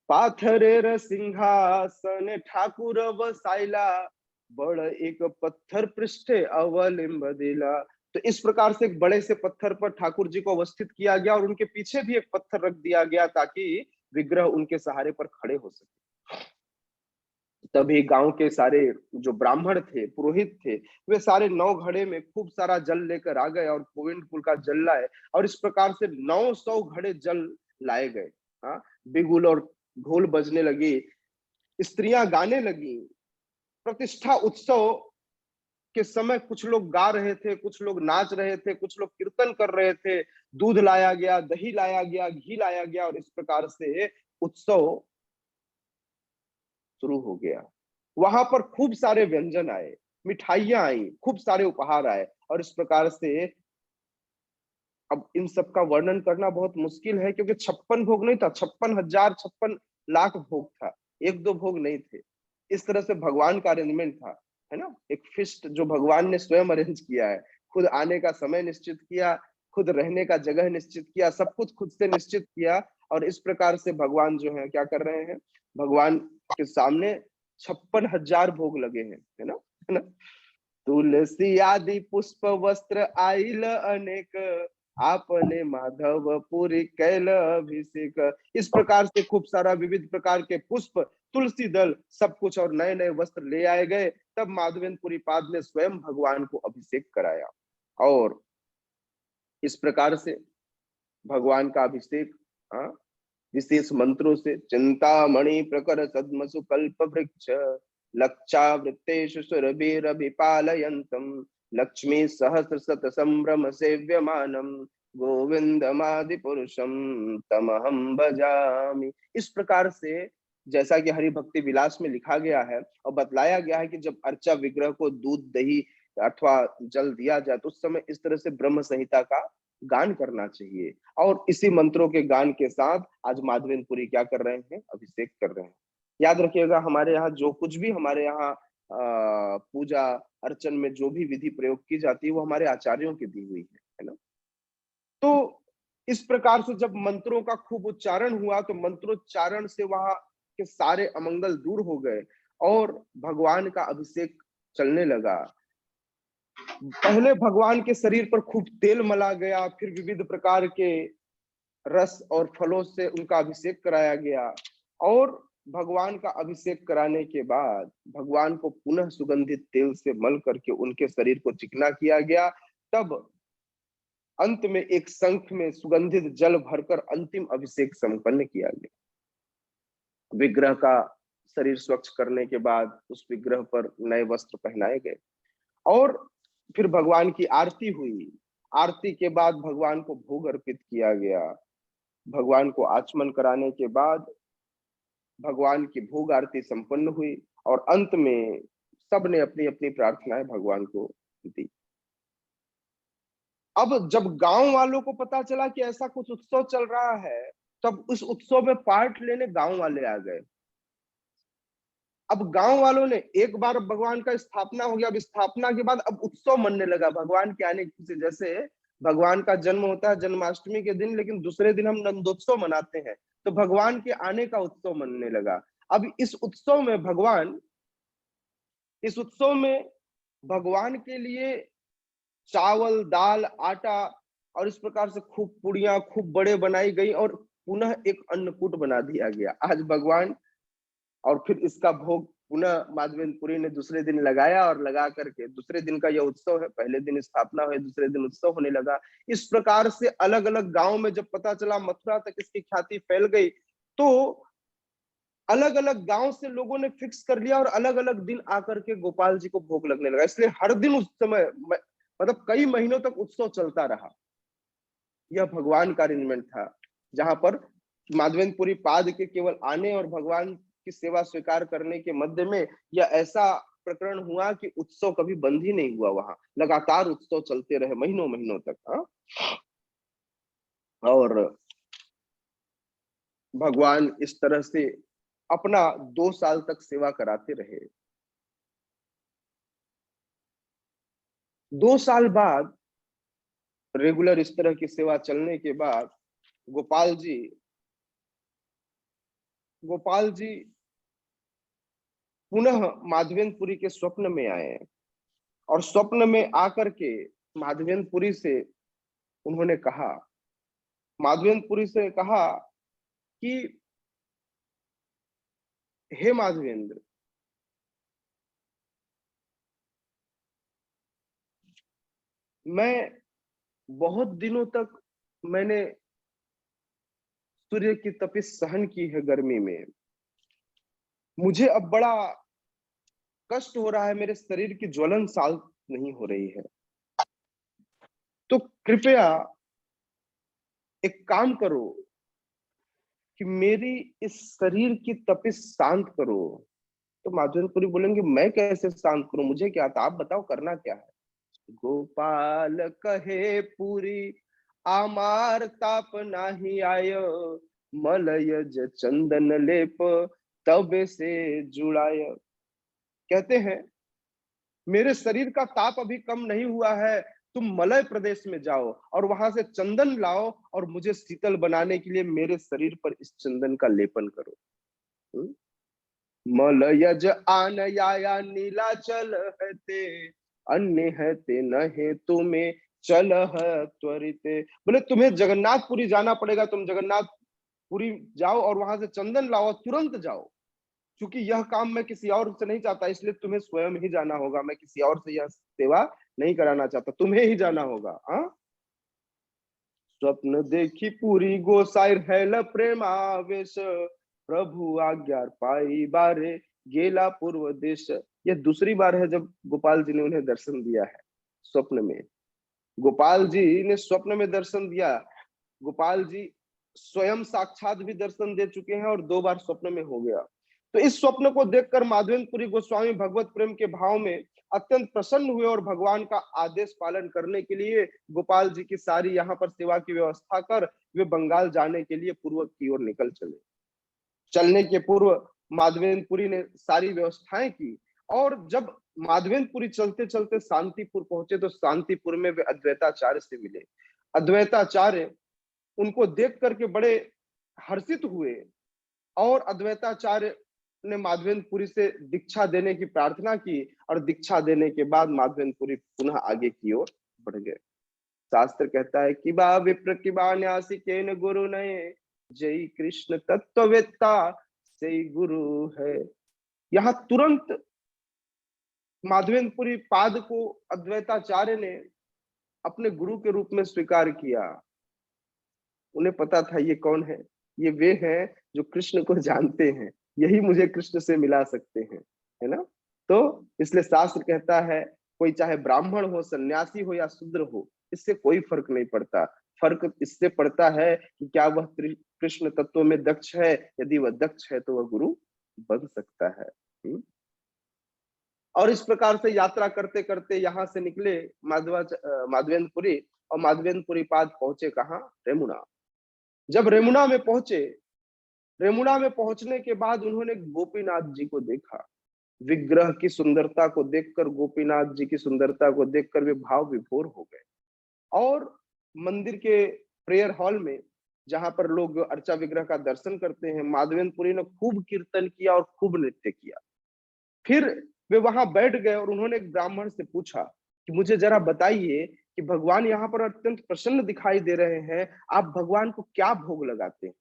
पाथरेर सिंहासन ठाकुर बसाइला, बड़ एक पत्थर पृष्ठे अवलिंब दिला। तो इस प्रकार से एक बड़े से पत्थर पर ठाकुर जी को अवस्थित किया गया, और उनके पीछे भी एक पत्थर रख दिया गया ताकि विग्रह उनके सहारे पर खड़े हो सके। तभी गांव के सारे जो ब्राह्मण थे, पुरोहित थे, वे सारे 9 घड़े में खूब सारा जल लेकर आ गए और गोविंद कुल का जल लाए, और इस प्रकार से 900 घड़े जल लाए गए। बिगुल और ढोल बजने लगी, स्त्रियां गाने लगी। प्रतिष्ठा उत्सव के समय कुछ लोग गा रहे थे, कुछ लोग नाच रहे थे, कुछ लोग कीर्तन कर रहे थे, दूध लाया गया, दही लाया गया, घी लाया गया, और इस प्रकार से उत्सव शुरू हो गया। वहां पर खूब सारे व्यंजन आए, मिठाइयां आई, खूब सारे उपहार आए, और इस प्रकार से अब इन सब का वर्णन करना बहुत मुश्किल है, क्योंकि 56 भोग नहीं था, 56,000 56 लाख भोग था, एक दो भोग नहीं थे। इस तरह से भगवान का अरेंजमेंट था। है ना, एक फिस्ट जो भगवान ने स्वयं अरेंज किया है, खुद आने का समय निश्चित किया, खुद रहने का जगह निश्चित किया, सब कुछ खुद से निश्चित किया। और इस प्रकार से भगवान जो है क्या कर रहे हैं, भगवान के सामने 56,000 भोग लगे हैं, है ना। तुलसी आदि पुष्प वस्त्र आइल अनेक, आपने माधव पुरी कैल अभिषेक। इस प्रकार से खूब सारा विविध प्रकार के पुष्प, तुलसी दल, सब कुछ और नए नए वस्त्र ले आए गए। तब माधवेंद्रपुरी पाद ने स्वयं भगवान को अभिषेक कराया और इस प्रकार से भगवान का अभिषेक विशेष मंत्रों से, चिंतामणि प्रकर सद्मसु कल्प वृक्ष, लक्षावृत्तेषु सुरभिरभिपालयन्तम, लक्ष्मी सहस्र शत संभ्रम सेव्यमानम, गोविंदमादि पुरुषम तमहम भजामि। इस प्रकार से जैसा कि हरि भक्ति विलास में लिखा गया है और बतलाया गया है कि जब अर्चा विग्रह को दूध दही अथवा जल दिया जाए तो उस समय इस तरह से ब्रह्म संहिता का गान करना चाहिए। और इसी मंत्रों के गान के साथ आज माधवेंद्रपुरी क्या कर रहे हैं, अभिषेक कर रहे हैं। याद रखिएगा, हमारे यहाँ जो कुछ भी हमारे यहाँ पूजा अर्चन में जो भी विधि प्रयोग की जाती है वो हमारे आचार्यों की दी हुई है ना। तो इस प्रकार से जब मंत्रों का खूब उच्चारण हुआ तो मंत्रोच्चारण से वहां के सारे अमंगल दूर हो गए और भगवान का अभिषेक चलने लगा। पहले भगवान के शरीर पर खूब तेल मला गया, फिर विविध प्रकार के रस और फलों से उनका अभिषेक कराया गया और भगवान का अभिषेक कराने के बाद भगवान को पुनः सुगंधित तेल से मल करके उनके शरीर को चिकना किया गया। तब अंत में एक शंख में सुगंधित जल भरकर अंतिम अभिषेक संपन्न किया गया। विग्रह का शरीर स्वच्छ करने के बाद उस विग्रह पर नए वस्त्र पहनाए गए और फिर भगवान की आरती हुई। आरती के बाद भगवान को भोग अर्पित किया गया। भगवान को आचमन कराने के बाद भगवान की भोग आरती संपन्न हुई और अंत में सबने अपनी अपनी प्रार्थनाएं भगवान को दी। अब जब गांव वालों को पता चला कि ऐसा कुछ उत्सव चल रहा है, तब उस उत्सव में पार्ट लेने गांव वाले आ गए। अब गांव वालों ने एक बार भगवान का स्थापना हो गया, अब स्थापना के बाद अब उत्सव मनने लगा भगवान के आने की। जैसे भगवान का जन्म होता है जन्माष्टमी के दिन, लेकिन दूसरे दिन हम नंदोत्सव मनाते हैं, तो भगवान के आने का उत्सव मनने लगा। अब इस उत्सव में भगवान के लिए चावल, दाल, आटा और इस प्रकार से खूब पुड़ियां खूब बड़े बनाई गई और पुनः एक अन्नकूट बना दिया गया आज भगवान। और फिर इसका भोग पुनः माधवेंद्रपुरी ने दूसरे दिन लगाया और लगा करके दूसरे दिन का यह उत्सव है। पहले दिन स्थापना हुई, दूसरे दिन उत्सव होने लगा। इस प्रकार से अलग अलग गांव में जब पता चला, मथुरा तक इसकी ख्याति फैल गई, तो अलग अलग गांव से लोगों ने फिक्स कर लिया और अलग अलग दिन आकर के गोपाल जी को भोग लगने लगा। इसलिए हर दिन उस समय मतलब कई महीनों तक उत्सव चलता रहा। यह भगवान का अरेंजमेंट था, जहां पर माधवेंद्रपुरी पाद के केवल आने और भगवान की सेवा स्वीकार करने के मध्य में यह ऐसा प्रकरण हुआ कि उत्सव कभी बंद ही नहीं हुआ। वहां लगातार उत्सव चलते रहे महीनों महीनों तक। और भगवान इस तरह से अपना 2 साल तक सेवा कराते रहे। 2 साल बाद रेगुलर इस तरह की सेवा चलने के बाद गोपाल जी पुनः माधवेंद्रपुरी के स्वप्न में आए और स्वप्न में आकर के माधवेंद्रपुरी से उन्होंने कहा, माधवेंद्रपुरी से कहा कि हे माधवेंद्र, मैं बहुत दिनों तक मैंने सूर्य की तपिश सहन की है गर्मी में, मुझे अब बड़ा कष्ट हो रहा है, मेरे शरीर की ज्वलन शांत नहीं हो रही है, तो कृपया एक काम करो कि मेरी इस शरीर की तपिश शांत करो। तो माधवेंद्रपुरी बोलेंगे, मैं कैसे शांत करूं, मुझे क्या आता, आप बताओ करना क्या है। गोपाल कहे पूरी आमार ताप नाही आयो, मलयज चंदन लेप तबे से जुड़ाय। कहते हैं मेरे शरीर का ताप अभी कम नहीं हुआ है, तुम मलय प्रदेश में जाओ और वहां से चंदन लाओ और मुझे शीतल बनाने के लिए मेरे शरीर पर इस चंदन का लेपन करो। हम्म? मलयज आन या नीलाचल है ते, अन्य है ते नहे तुम्हें चल है त्वरित। बोले तुम्हें जगन्नाथपुरी जाना पड़ेगा, तुम जगन्नाथपुरी जाओ और वहां से चंदन लाओ, तुरंत जाओ, क्योंकि यह काम मैं किसी और से नहीं चाहता, इसलिए तुम्हें स्वयं ही जाना होगा। मैं किसी और से यह सेवा नहीं कराना चाहता, तुम्हें ही जाना होगा। हाँ, स्वप्न देखी पूरी गोसाई हैल प्रेमावेश, प्रभु आज्ञा पाई बारे गेला पूर्व देश। यह दूसरी बार है जब गोपाल जी ने उन्हें दर्शन दिया है स्वप्न में। गोपाल जी ने स्वप्न में दर्शन दिया। गोपाल जी स्वयं साक्षात भी दर्शन दे चुके हैं और 2 बार स्वप्न में हो गया। तो इस स्वप्न को देखकर माधवेंद्रपुरी गोस्वामी भगवत प्रेम के भाव में अत्यंत प्रसन्न हुए और भगवान का आदेश पालन करने के लिए गोपाल जी की सारी यहाँ पर सेवा की व्यवस्था कर वे बंगाल जाने के लिए पूर्व की ओर निकल चले। चलने के पूर्व माधवेंद्रपुरी ने सारी व्यवस्थाएं की और जब माधवेंद्रपुरी चलते चलते शांतिपुर पहुंचे तो शांतिपुर में वे अद्वैताचार्य से मिले। अद्वैताचार्य उनको देख करके बड़े हर्षित हुए और अद्वैताचार्य ने माधवेंद्रपुरी से दीक्षा देने की प्रार्थना की और दीक्षा देने के बाद माधवेंद्रपुरी पुनः आगे की ओर बढ़ गए। शास्त्र कहता है कि बा विप्र की बा न्यासी केन गुरु नये, जय कृष्ण तत्ववेत्ता से गुरु है। यहाँ तुरंत माधवेंद्रपुरी पाद को अद्वैताचार्य ने अपने गुरु के रूप में स्वीकार किया। उन्हें पता था ये कौन है, ये वे हैं जो कृष्ण को जानते हैं, यही मुझे कृष्ण से मिला सकते हैं, है ना। तो इसलिए शास्त्र कहता है कोई चाहे ब्राह्मण हो, सन्यासी हो या शूद्र हो, इससे कोई फर्क नहीं पड़ता। फर्क इससे पड़ता है कि क्या वह कृष्ण तत्व में दक्ष है। यदि वह दक्ष है तो वह गुरु बन सकता है। और इस प्रकार से यात्रा करते करते यहाँ से निकले माधवेंद्रपुरी और माधवेंद्रपुरी पाद पहुंचे कहाँ, रेमुना। जब रेमुना में पहुंचे, रेमुना में पहुंचने के बाद उन्होंने गोपीनाथ जी को देखा। विग्रह की सुंदरता को देखकर, गोपीनाथ जी की सुंदरता को देखकर वे भाव विभोर हो गए और मंदिर के प्रेयर हॉल में जहां पर लोग अर्चा विग्रह का दर्शन करते हैं, माधवेंद्रपुरी ने खूब कीर्तन किया और खूब नृत्य किया। फिर वे वहां बैठ गए और उन्होंने एक ब्राह्मण से पूछा कि मुझे जरा बताइए कि भगवान यहाँ पर अत्यंत प्रसन्न दिखाई दे रहे हैं, आप भगवान को क्या भोग लगाते हैं।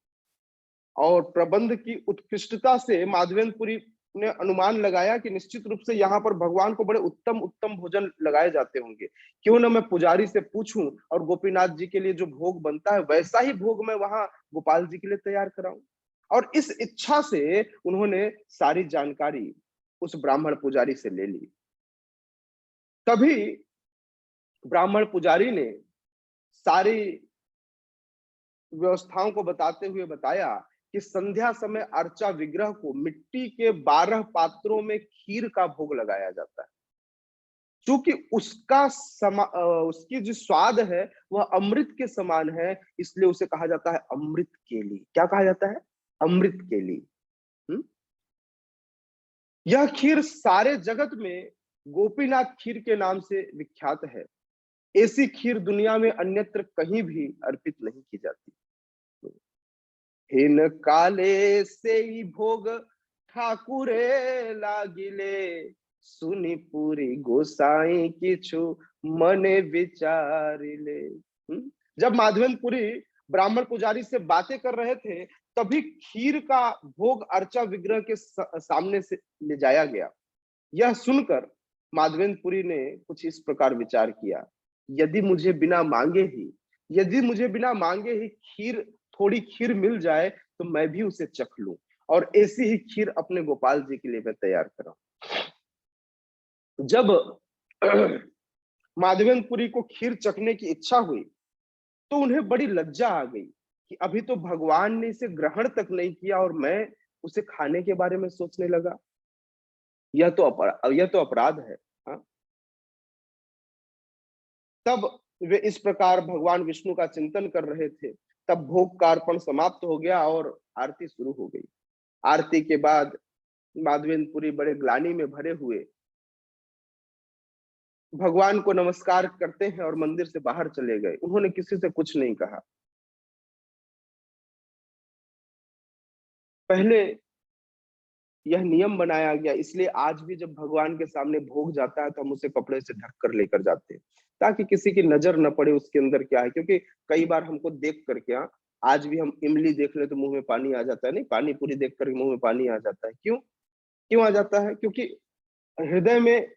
और प्रबंध की उत्कृष्टता से माधवेंद्रपुरी ने अनुमान लगाया कि निश्चित रूप से यहाँ पर भगवान को बड़े उत्तम उत्तम भोजन लगाए जाते होंगे। क्यों ना मैं पुजारी से पूछूं और गोपीनाथ जी के लिए जो भोग बनता है वैसा ही भोग मैं वहां गोपाल जी के लिए तैयार कराऊं। और इस इच्छा से उन्होंने सारी जानकारी उस ब्राह्मण पुजारी से ले ली। तभी ब्राह्मण पुजारी ने सारी व्यवस्थाओं को बताते हुए बताया कि संध्या समय अर्चा विग्रह को मिट्टी के 12 पात्रों में खीर का भोग लगाया जाता है। क्योंकि उसकी जो स्वाद है वह अमृत के समान है, इसलिए उसे कहा जाता है अमृत केली। क्या कहा जाता है? अमृत केली। यह खीर सारे जगत में गोपीनाथ खीर के नाम से विख्यात है। ऐसी खीर दुनिया में अन्यत्र कहीं भी अर्पित नहीं की जाती। हिन काले से ही भोग ठाकुरे लागिले, सुनी पूरी गोसाई किछु मने विचारिले। जब माधवेंद्रपुरी ब्राह्मण पुजारी से बातें कर रहे थे तभी खीर का भोग अर्चा विग्रह के सामने से ले जाया गया। यह सुनकर माधवेंद्रपुरी ने कुछ इस प्रकार विचार किया, यदि मुझे बिना मांगे ही खीर, थोड़ी खीर मिल जाए तो मैं भी उसे चख लूं और ऐसी ही खीर अपने गोपाल जी के लिए मैं तैयार कराऊं। जब माधवेंद्रपुरी को खीर चखने की इच्छा हुई तो उन्हें बड़ी लज्जा आ गई कि अभी तो भगवान ने इसे ग्रहण तक नहीं किया और मैं उसे खाने के बारे में सोचने लगा। यह तो अपराध है। हाँ? तब वे इस प्रकार भगवान विष्णु का चिंतन कर रहे थे। तब भोग का अर्पण समाप्त हो गया और आरती शुरू हो गई। आरती के बाद माधवेंद्रपुरी बड़े ग्लानि में भरे हुए भगवान को नमस्कार करते हैं और मंदिर से बाहर चले गए। उन्होंने किसी से कुछ नहीं कहा। पहले यह नियम बनाया गया, इसलिए आज भी जब भगवान के सामने भोग जाता है तो हम उसे कपड़े से ढक कर लेकर जाते हैं, ताकि किसी की नजर न पड़े उसके अंदर क्या है। क्योंकि कई बार हमको देख करके, आज भी हम इमली देख ले तो मुंह में पानी आ जाता है, नहीं, पानी पूरी देख कर मुंह में पानी आ जाता है। क्यों क्यों आ जाता है? क्योंकि हृदय में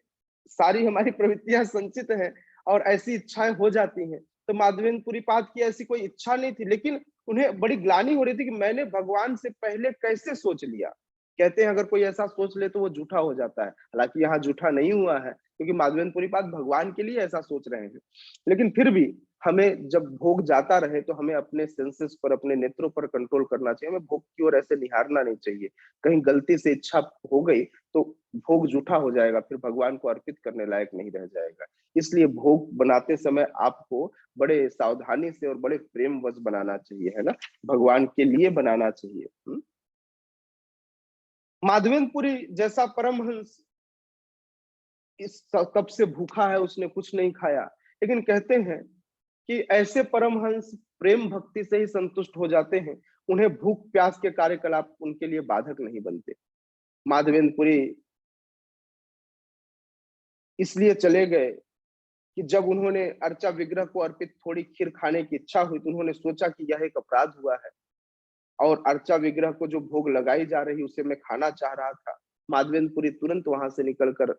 सारी हमारी प्रवृत्तियां संचित हैं और ऐसी इच्छाएं हो जाती हैं। तो माधवेंद्र पुरीपाद की ऐसी कोई इच्छा नहीं थी, लेकिन उन्हें बड़ी ग्लानि हो रही थी कि मैंने भगवान से पहले कैसे सोच लिया। कहते हैं अगर कोई ऐसा सोच ले तो वो झूठा हो जाता है। हालांकि यहाँ झूठा नहीं हुआ है, क्योंकि माधवेंद्र पुरीपाद भगवान के लिए ऐसा सोच रहे हैं। लेकिन फिर भी हमें जब भोग जाता रहे तो हमें अपने सेंसेस पर, अपने नेत्रों पर कंट्रोल करना चाहिए। हमें भोग की ओर ऐसे निहारना नहीं चाहिए। कहीं गलती से इच्छा हो गई तो भोग जूठा हो जाएगा, फिर भगवान को अर्पित करने लायक नहीं रह जाएगा। इसलिए भोग बनाते समय आपको बड़े सावधानी से और बड़े प्रेम वश बनाना चाहिए, है ना, भगवान के लिए बनाना चाहिए। माधवेंद्रपुरी जैसा परमहंस इस कब से भूखा है, उसने कुछ नहीं खाया, लेकिन कहते हैं कि ऐसे परमहंस प्रेम भक्ति से ही संतुष्ट हो जाते हैं। उन्हें भूख प्यास के कार्यकलाप उनके लिए बाधक नहीं बनते। माधवेंद्रपुरी इसलिए चले गए कि जब उन्होंने अर्चा विग्रह को अर्पित थोड़ी खीर खाने की इच्छा हुई तो उन्होंने सोचा कि यह एक अपराध हुआ है और अर्चा विग्रह को जो भोग लगाई जा रही उसे मैं खाना चाह रहा था। माधवेंद्रपुरी तुरंत वहां से निकलकर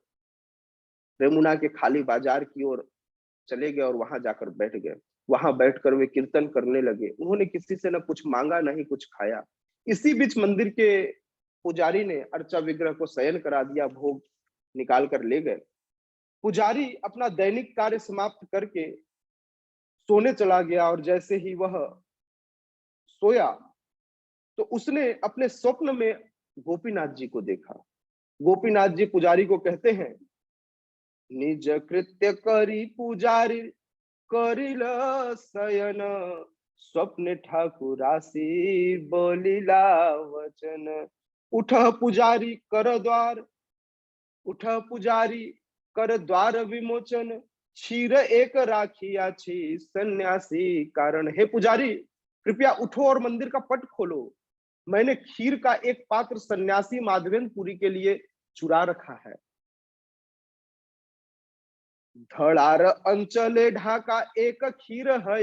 रेमुना के खाली बाजार की ओर चले गए और वहां जाकर बैठ गए। वहां बैठकर वे कीर्तन करने लगे। उन्होंने किसी से न कुछ मांगा, न ही कुछ खाया। इसी बीच मंदिर के पुजारी ने अर्चा विग्रह को शयन करा दिया, भोग निकाल कर ले गए। पुजारी अपना दैनिक कार्य समाप्त करके सोने चला गया और जैसे ही वह सोया तो उसने अपने स्वप्न में गोपीनाथ जी को देखा। गोपीनाथ जी पुजारी को कहते हैं, निज कृत्य करी पुजारी करिल शयन, स्वप्न ठाकुरासी बोलिला वचन। उठ पुजारी कर द्वार, उठ पुजारी कर द्वार विमोचन, क्षीर एक राखिया छी सन्यासी कारण। हे पुजारी, कृपया उठो और मंदिर का पट खोलो। मैंने खीर का एक पात्र सन्यासी माधवेंद्रपुरी के लिए चुरा रखा है। धड़ार अंचले ढाका एक खीर है,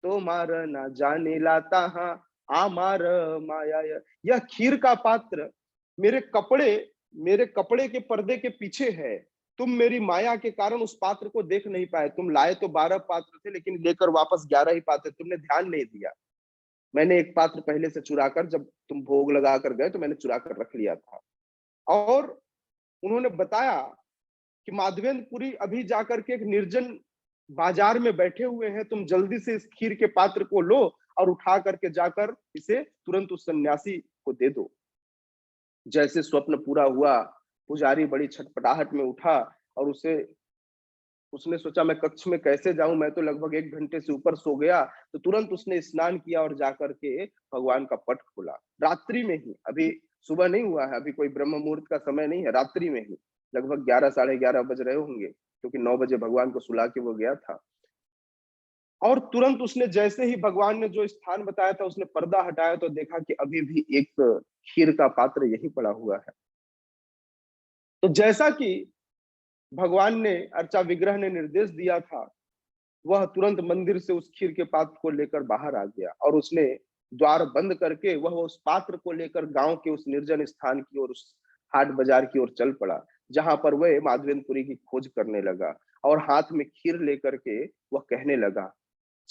तो मार ना जाने लाता हाँ आमार माया। यह खीर का पात्र मेरे कपड़े के पर्दे के पीछे है। तुम मेरी माया के कारण उस पात्र को देख नहीं पाए। तुम लाए तो 12 पात्र थे, लेकिन लेकर वापस 11 ही पात्र, तुमने ध्यान नहीं दिया। मैंने एक पात्र पहले से चुरा कर, जब तुम भोग लगा कर गए तो मैंने चुरा कर रख लिया था। और उन्होंने बताया कि माधवेंद्रपुरी अभी जाकर के एक निर्जन बाजार में बैठे हुए हैं। तुम जल्दी से इस खीर के पात्र को लो और उठा करके जाकर इसे तुरंत उस सन्यासी को दे दो। जैसे स्वप्न पूरा हुआ, पुजारी बड़ी छटपटाहट में उठा और उसने सोचा मैं कक्ष में कैसे जाऊं, मैं तो लगभग 1 घंटे से ऊपर सो गया। तो तुरंत उसने स्नान किया और जाकर के भगवान का पट खोला। रात्रि में ही, अभी सुबह नहीं हुआ है, अभी कोई ब्रह्म मुहूर्त का समय नहीं है, रात्रि में ही लगभग 11 साढ़े 11 बज रहे होंगे, क्योंकि 9 बजे भगवान को सुला के वो गया था। और तुरंत उसने जैसे ही भगवान ने जो स्थान बताया था उसने पर्दा हटाया तो देखा कि अभी भी एक खीर का पात्र यही पड़ा हुआ है। तो जैसा कि भगवान ने, अर्चा विग्रह ने निर्देश दिया था, वह तुरंत मंदिर से उस खीर के पात्र को लेकर बाहर आ गया और उसने द्वार बंद करके वह उस पात्र को लेकर गांव के उस निर्जन स्थान की ओर, उस हाट बाजार की ओर चल पड़ा, जहां पर वह माधवेंद्रपुरी की खोज करने लगा। और हाथ में खीर लेकर के वह कहने लगा,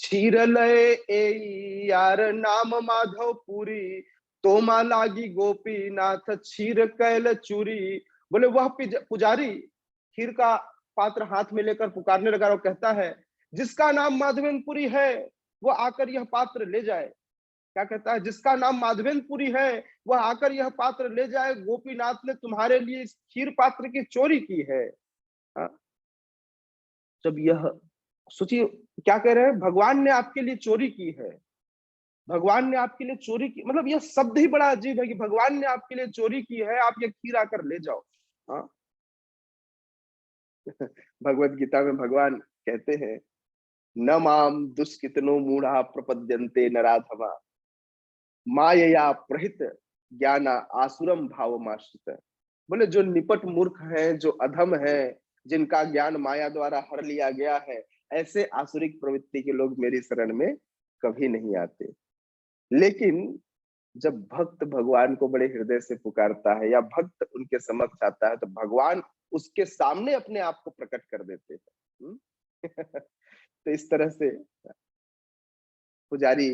क्षीर लय ए यार नाम माधवपुरी, तोमा लागी गोपीनाथ क्षीर कैल चूरी। बोले वह पुजारी खीर का पात्र हाथ में लेकर पुकारने लगा और कहता है, जिसका नाम माधवेंद्रपुरी है वो आकर यह पात्र ले जाए। क्या कहता है? जिसका नाम माधवेंद्रपुरी है वह आकर यह पात्र ले जाए। गोपीनाथ ने तुम्हारे लिए इस खीर पात्र की चोरी की है। हाँ? जब यह सोचिए, क्या कह रहे हैं, भगवान ने आपके लिए चोरी की है। भगवान ने आपके लिए चोरी की, मतलब यह शब्द ही बड़ा अजीब है कि भगवान ने आपके लिए चोरी की है, आप ये खीर आकर ले जाओ। हाँ? भगवत गीता में भगवान कहते हैं, न माम दुष्कृतनो मूढ़ा प्रपद्यन्ते नराधमा मायया प्रहित ज्ञाना आसुरम भावमाश्रित। बोले जो निपट मूर्ख हैं, जो अधम हैं, जिनका ज्ञान माया द्वारा हर लिया गया है, ऐसे आसुरिक प्रवृत्ति के लोग मेरी शरण में कभी नहीं आते। लेकिन जब भक्त भगवान को बड़े हृदय से पुकारता है या भक्त उनके समक्ष आता है, तो भगवान उसके सामने अपने आप को प्रकट कर देते हैं। तो इस तरह से पुजारी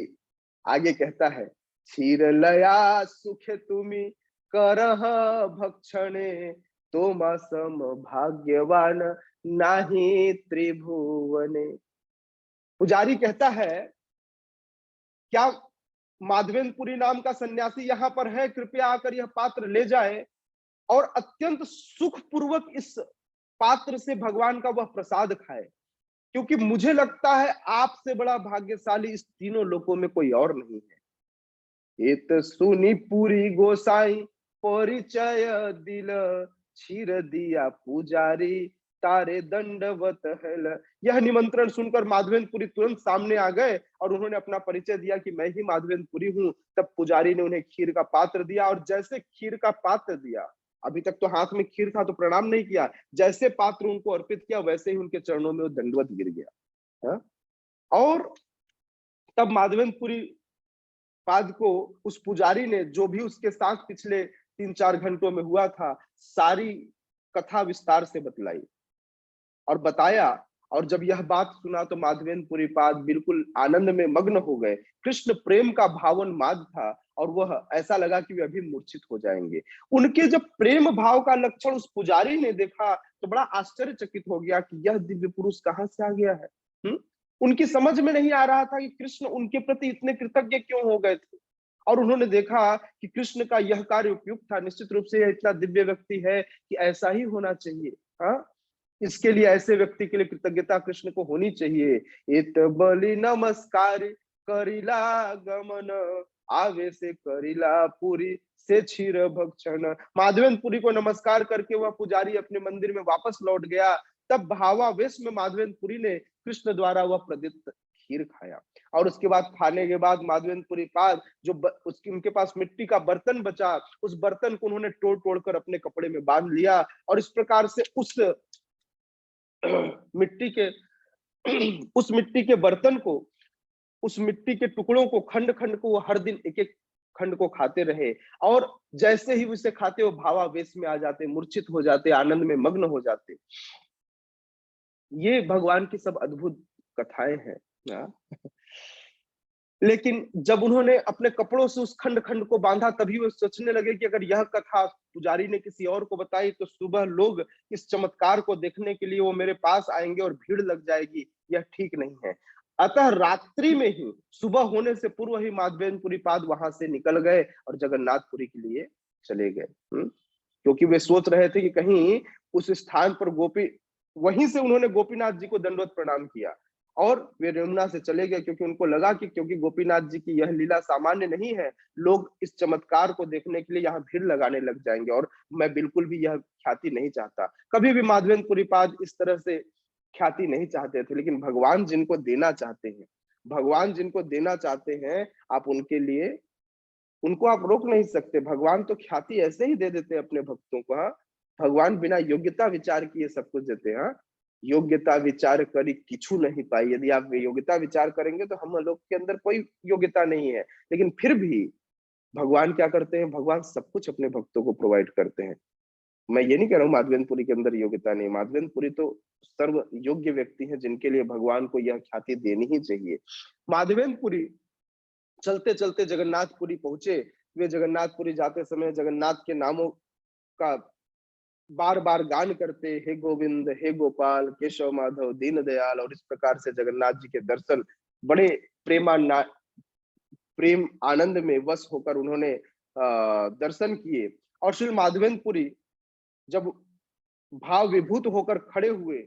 आगे कहता है, क्षीर लया सुख तुमी करह भक्षणे, तोमा सम भाग्यवान नाही त्रिभुवने। पुजारी कहता है, क्या माधवेंद्रपुरी नाम का सन्यासी यहाँ पर है? कृपया आकर यह पात्र ले जाए और अत्यंत सुख पूर्वक इस पात्र से भगवान का वह प्रसाद खाए, क्योंकि मुझे लगता है आपसे बड़ा भाग्यशाली इस तीनों लोकों में कोई और नहीं है। इत सुनी पूरी गोसाई परिचय दिल, क्षीर दिया पुजारी तारे दंडवत हेल। यह निमंत्रण सुनकर माधवेंद्रपुरी तुरंत सामने आ गए और उन्होंने अपना परिचय दिया कि मैं ही माधवेंद्रपुरी हूं। तब पुजारी ने उन्हें खीर का पात्र दिया, और जैसे खीर का पात्र दिया, अभी तक तो हाथ में खीर था तो प्रणाम नहीं किया, जैसे पात्र उनको अर्पित किया वैसे ही उनके चरणों में वो दंडवत गिर गया। हा? और तब माधवेंद्रपुरी पाद को उस पुजारी ने, जो भी उसके साथ पिछले 3-4 घंटों में हुआ था, सारी कथा विस्तार से बतलाई और बताया। और जब यह बात सुना तो माधवेंद्रपुरी पाद बिल्कुल आनंद में मग्न हो गए। कृष्ण प्रेम का भावन माद था और वह ऐसा लगा कि वे अभी मूर्छित हो जाएंगे। उनके जब प्रेम भाव का लक्षण उस पुजारी ने देखा तो बड़ा आश्चर्यचकित हो गया कि यह दिव्य पुरुष कहां से आ गया है। उनकी समझ में नहीं आ रहा था कि कृष्ण उनके प्रति इतने कृतज्ञ क्यों हो गए थे। और उन्होंने देखा कि कृष्ण का यह कार्य उपयुक्त था, निश्चित रूप से यह इतना दिव्य व्यक्ति है कि ऐसा ही होना चाहिए। हाँ, इसके लिए ऐसे व्यक्ति के लिए कृतज्ञता कृष्ण को होनी चाहिए। इत बलि नमस्कार करिला गमन, आवे से करिला पुरी से क्षीर भक्षण। माधवेंद्रपुरी को नमस्कार करके वह पुजारी अपने मंदिर में वापस लौट गया। तब भावावेश में माधवेंद्रपुरी ने कृष्ण द्वारा वह प्रदत्त खीर खाया। और उसके बाद खाने के बाद माधवेंद्रपुरी पाद जो उसकी उनके पास मिट्टी का बर्तन बचा, उस बर्तन को उन्होंने तोड़ तोड़ कर अपने कपड़े में बांध लिया और इस प्रकार से उस मिट्टी के बर्तन को, उस मिट्टी के टुकड़ों को, खंड खंड को वो हर दिन एक एक खंड को खाते रहे। और जैसे ही उसे खाते वो भावावेश में आ जाते, मूर्छित हो जाते, आनंद में मग्न हो जाते। ये भगवान की सब अद्भुत कथाएं हैं। लेकिन जब उन्होंने अपने कपड़ों से उस खंड खंड को बांधा, तभी वो सोचने लगे कि अगर यह कथा पुजारी ने किसी और को बताई तो सुबह लोग इस चमत्कार को देखने के लिए वो मेरे पास आएंगे और भीड़ लग जाएगी, यह ठीक नहीं है। अतः रात्रि में ही, सुबह होने से पूर्व ही माधवेंद्रपुरी पाद वहां से निकल गए और जगन्नाथपुरी के लिए चले गए। क्योंकि वे सोच रहे थे कि कहीं उस स्थान पर वहीं से उन्होंने गोपीनाथ जी को दंडवत प्रणाम किया और वे यमुना से चले गए, क्योंकि उनको लगा कि क्योंकि गोपीनाथ जी की यह लीला सामान्य नहीं है, लोग इस चमत्कार को देखने के लिए यहाँ भीड़ लगाने लग जाएंगे और मैं बिल्कुल भी यह ख्याति नहीं चाहता। कभी भी माधवेंद्रपुरी पाद इस तरह से ख्याति नहीं चाहते थे, लेकिन भगवान जिनको देना चाहते हैं, भगवान जिनको देना चाहते हैं, आप उनके लिए, उनको आप रोक नहीं सकते। भगवान तो ख्याति ऐसे ही दे देते हैं अपने भक्तों को। हाँ, भगवान बिना योग्यता विचार किए सब कुछ देते हैं। हाँ, योग्यता विचार करी किछु नहीं पाई। यदि आप योग्यता विचार करेंगे तो हम लोग के अंदर कोई योग्यता नहीं है, लेकिन फिर भी भगवान क्या करते हैं, भगवान सब कुछ अपने भक्तों को प्रोवाइड करते हैं। मैं ये नहीं कह रहा हूँ माधवेंद्रपुरी के अंदर योग्यता नहीं, माधवेंद्रपुरी तो सर्व योग्य व्यक्ति है जिनके लिए भगवान को यह ख्याति देनी ही चाहिए। माधवेंद्रपुरी चलते चलते जगन्नाथपुरी पहुंचे। वे जगन्नाथपुरी जाते समय जगन्नाथ के नामों का बार बार गान करते, हे गोविंद, हे गोपाल, केशव माधव, दीन दयाल। और इस प्रकार से जगन्नाथ जी के दर्शन बड़े प्रेम आनंद में वश होकर उन्होंने दर्शन किए। और श्री माधवेंद्रपुरी जब भाव विभूत होकर खड़े हुए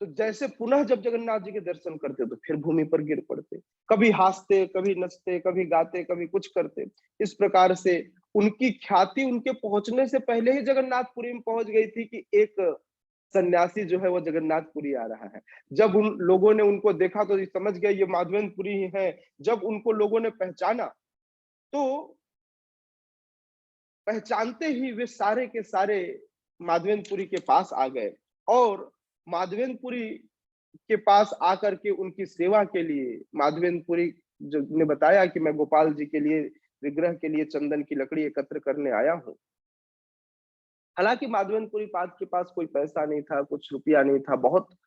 तो जैसे पुनः जब जगन्नाथ जी के दर्शन करते तो फिर भूमि पर गिर पड़ते, कभी हंसते, कभी नचते, कभी गाते, कभी कुछ करते। इस प्रकार से उनकी ख्याति उनके पहुंचने से पहले ही जगन्नाथपुरी में पहुंच गई थी कि एक सन्यासी जो है वो जगन्नाथपुरी आ रहा है। जब उन लोगों ने उनको देखा तो ये समझ गए ये माधवेंद्रपुरी ही है। जब उनको लोगों ने पहचाना तो पहचानते ही वे सारे के सारे माधवेंद्रपुरी के पास आ गए और माधवेंद्रपुरी के पास आकर के उनकी सेवा के लिए माधवेंद्रपुरी जो ने बताया कि मैं गोपाल जी के लिए विग्रह के लिए चंदन की लकड़ी एकत्र करने आया हूँ। हालांकि माधवेंद्रपुरी पाद के पास कोई पैसा नहीं था, कुछ रुपया नहीं था, बहुत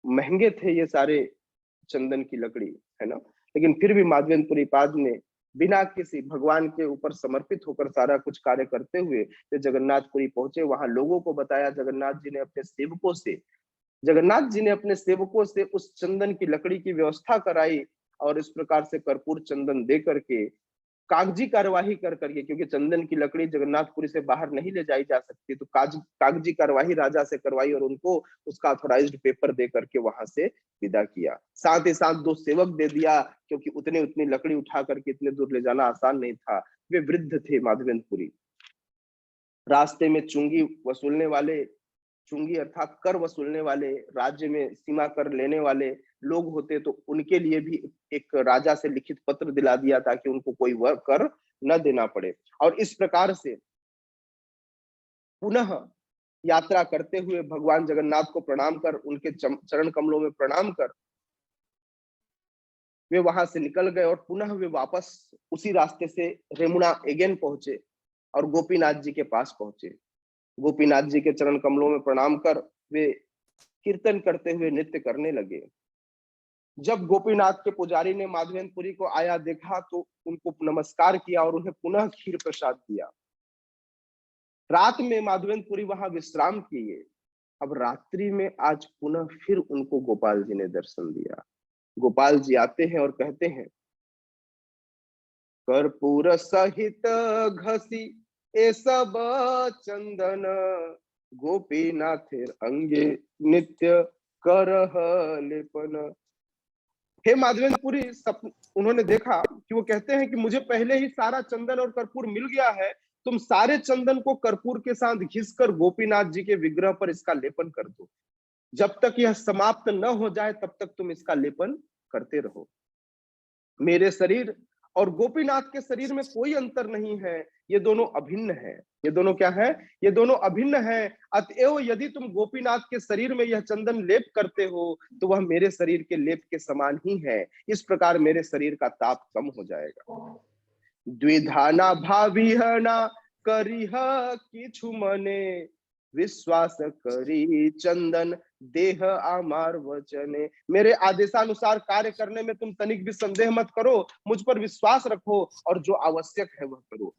महंगे थे ये सारे चंदन की लकड़ी, है ना। लेकिन फिर भी माधवेंद्रपुरी पाद ने बिना किसी भगवान के ऊपर समर्पित होकर सारा कुछ कार्य करते हुए जगन्नाथपुरी पहुंचे। वहां लोगों को बताया, जगन्नाथ जी ने अपने सेवकों से उस चंदन की लकड़ी की व्यवस्था कराई और इस प्रकार से कर्पूर चंदन दे करके कागजी कार्यवाही कर करके, क्योंकि चंदन की लकड़ी जगन्नाथपुरी से बाहर नहीं ले जाई जा सकती, तो कागजी कार्यवाही राजा से करवाई और उनको उसका ऑथोराइज्ड पेपर दे करके वहां से विदा किया। साथ ही साथ 2 सेवक दे दिया, क्योंकि उतनी लकड़ी उठा करके इतने दूर ले जाना आसान नहीं था। वे वृद्ध थे माधवेंद्रपुरी। रास्ते में चुंगी अर्थात कर वसूलने वाले, राज्य में सीमा कर लेने वाले लोग होते तो उनके लिए भी एक राजा से लिखित पत्र दिला दिया ताकि उनको कोई वह कर न देना पड़े। और इस प्रकार से पुनः यात्रा करते हुए भगवान जगन्नाथ को प्रणाम कर, उनके चरण कमलों में प्रणाम कर वे वहां से निकल गए और पुनः वे वापस उसी रास्ते से रेमुना एगेन पहुंचे और गोपीनाथ जी के पास पहुंचे। गोपीनाथ जी के चरण कमलों में प्रणाम कर वे कीर्तन करते हुए नृत्य करने लगे। जब गोपीनाथ के पुजारी ने माधवेंद्रपुरी को आया देखा तो उनको नमस्कार किया और उन्हें पुनः खीर प्रसाद दिया। रात में माधवेंद्रपुरी वहां विश्राम किए। अब रात्रि में आज पुनः फिर उनको गोपाल जी ने दर्शन दिया। गोपाल जी आते हैं और कहते हैं, कर्पूर सहित घसी ए सब चंदन, गोपीनाथेर अंगे नित्य करह लेपन। हे माधवेंद्रपुरी, उन्होंने देखा कि वो कहते हैं कि मुझे पहले ही सारा चंदन और कर्पूर मिल गया है, तुम सारे चंदन को कर्पूर के साथ घिसकर गोपीनाथ जी के विग्रह पर इसका लेपन कर दो। जब तक यह समाप्त न हो जाए तब तक तुम इसका लेपन करते रहो। मेरे शरीर और गोपीनाथ के शरीर में कोई अंतर नहीं है, ये दोनों अभिन्न है। ये दोनों क्या है? ये दोनों अभिन्न है। अतएव यदि तुम गोपीनाथ के शरीर में यह चंदन लेप करते हो तो वह मेरे शरीर के लेप के समान ही है। इस प्रकार मेरे शरीर का ताप कम हो जाएगा। द्विधाना भाविहना करिह किछु मने, विश्वास करी चंदन देह आमार वचने। मेरे आदेशानुसार कार्य करने में तुम तनिक भी संदेह मत करो, मुझ पर विश्वास रखो और जो आवश्यक है वह करो।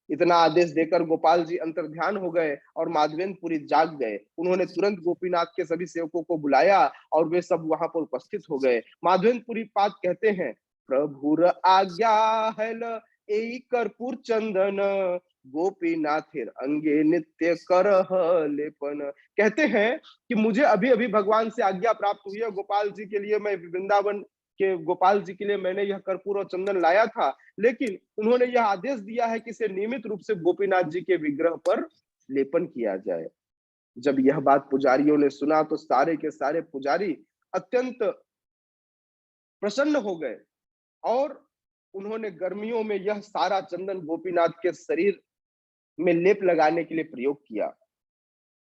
इतना आदेश देकर गोपाल जी अंतर्ध्यान हो गए और माधवेंद्रपुरी जाग गए। उन्होंने तुरंत गोपीनाथ के सभी सेवकों को बुलाया और वे सब वहां पर उपस्थित हो गए। माधवेंद्रपुरी पाद कहते हैं, प्रभुर आज्ञा है एई कर्पूर चंदन, गोपीनाथेर अंगे नित्य करह लेपन। कहते हैं कि मुझे अभी अभी भगवान से आज्ञा प्राप्त हुई है, गोपाल जी के लिए मैं वृंदावन के गोपाल जी के लिए मैंने यह कर्पूर और चंदन लाया था, लेकिन उन्होंने यह आदेश दिया है कि इसे नियमित रूप से गोपीनाथ जी के विग्रह पर लेपन किया जाए। जब यह बात पुजारियों ने सुना तो सारे के सारे पुजारी अत्यंत प्रसन्न हो गए और उन्होंने गर्मियों में यह सारा चंदन गोपीनाथ के शरीर में लेप लगाने के लिए प्रयोग किया।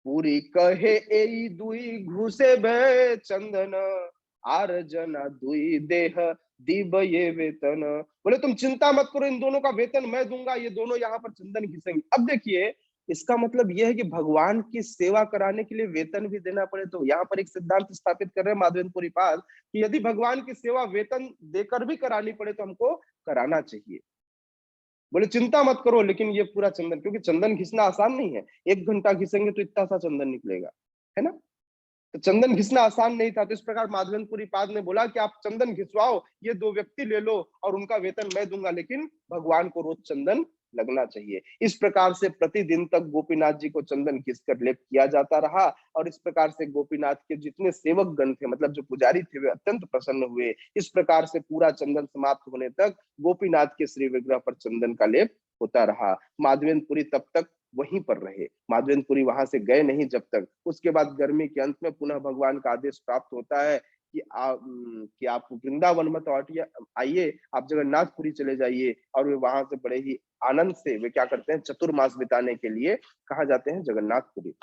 पूरी कहे एई दुई घुसे बे चंदन, आर जना दुई देह दिब ये वेतन। बोले तुम चिंता मत करो, इन दोनों का वेतन मैं दूंगा, ये दोनों यहाँ पर चंदन घिसेंगे। अब देखिए, इसका मतलब यह है कि भगवान की सेवा कराने के लिए वेतन भी देना पड़े। तो यहाँ पर एक सिद्धांत स्थापित कर रहे हैं माधवेंद्रपुरी पाद कि यदि भगवान की सेवा वेतन देकर भी करानी पड़े तो हमको कराना चाहिए। बोले चिंता मत करो, लेकिन ये पूरा चंदन, क्योंकि चंदन घिसना आसान नहीं है, 1 घंटा घिसेंगे तो इतना सा चंदन निकलेगा, है ना। तो चंदन घिसना आसान नहीं था। तो इस प्रकार माधवेंद्रपुरी पाद ने बोला कि आप चंदन घिसवाओ, ये 2 व्यक्ति ले लो और उनका वेतन मैं दूंगा, लेकिन भगवान को रोज चंदन लगना चाहिए। इस प्रकार से प्रतिदिन तक गोपीनाथ जी को चंदन घिसकर लेप किया जाता रहा और इस प्रकार से गोपीनाथ के जितने सेवक गण थे, मतलब जो पुजारी थे, वे अत्यंत प्रसन्न हुए। इस प्रकार से पूरा चंदन समाप्त होने तक गोपीनाथ के श्री विग्रह पर चंदन का लेप होता रहा। माधवेंद्रपुरी तब तक वहीं पर रहे, माधवेंद्रपुरी वहां से गए नहीं जब तक। उसके बाद गर्मी के अंत में पुनः भगवान का आदेश प्राप्त होता है कि आप वृंदावन मत आइए, आप जगन्नाथपुरी चले जाइए। और वे वहां से बड़े ही आनंद से वे क्या करते हैं, चतुर्मास बिताने के लिए कहा जाते हैं जगन्नाथपुरी।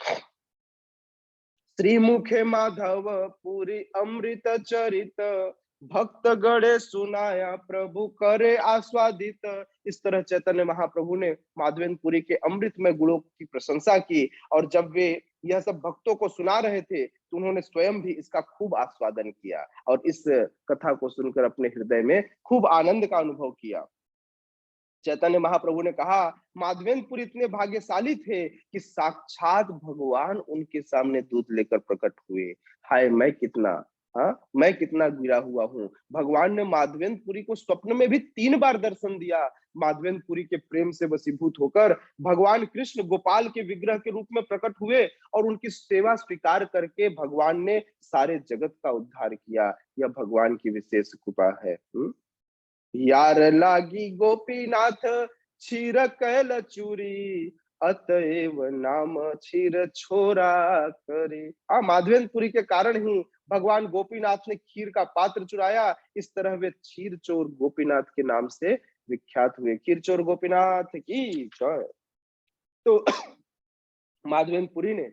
श्रीमुखे माधव पुरी अमृत चरित, भक्त गणे सुनाया प्रभु करे आस्वादित। इस तरह चैतन्य महाप्रभु ने माधवेंद्रपुरी के अमृतमय गुणों की प्रशंसा की और जब वे यह सब भक्तों को सुना रहे थे तो उन्होंने स्वयं भी इसका खूब आस्वादन किया और इस कथा को सुनकर अपने हृदय में खूब आनंद का अनुभव किया। चैतन्य महाप्रभु ने कहा, माधवेंद्रपुरी इतने भाग्यशाली थे कि साक्षात भगवान उनके सामने दूध लेकर प्रकट हुए। हाय मैं कितना गिरा हुआ हूँ। भगवान ने माधवेंद्रपुरी को स्वप्न में भी 3 बार दर्शन दिया। माधवेंद्रपुरी के प्रेम से वशीभूत होकर भगवान कृष्ण गोपाल के विग्रह के रूप में प्रकट हुए और उनकी सेवा स्वीकार करके भगवान ने सारे जगत का उद्धार किया। यह भगवान की विशेष कृपा है। यार लागी गोपीनाथ क्षीर कैल चूरी, अतएव नाम क्षीर छोरा करे। माधवेंद्रपुरी के कारण ही भगवान गोपीनाथ ने खीर का पात्र चुराया। इस तरह वे क्षीर चोर गोपीनाथ के नाम से विख्यात हुए। खीर चोर गोपीनाथ की जय। तो माधवेंद्रपुरी ने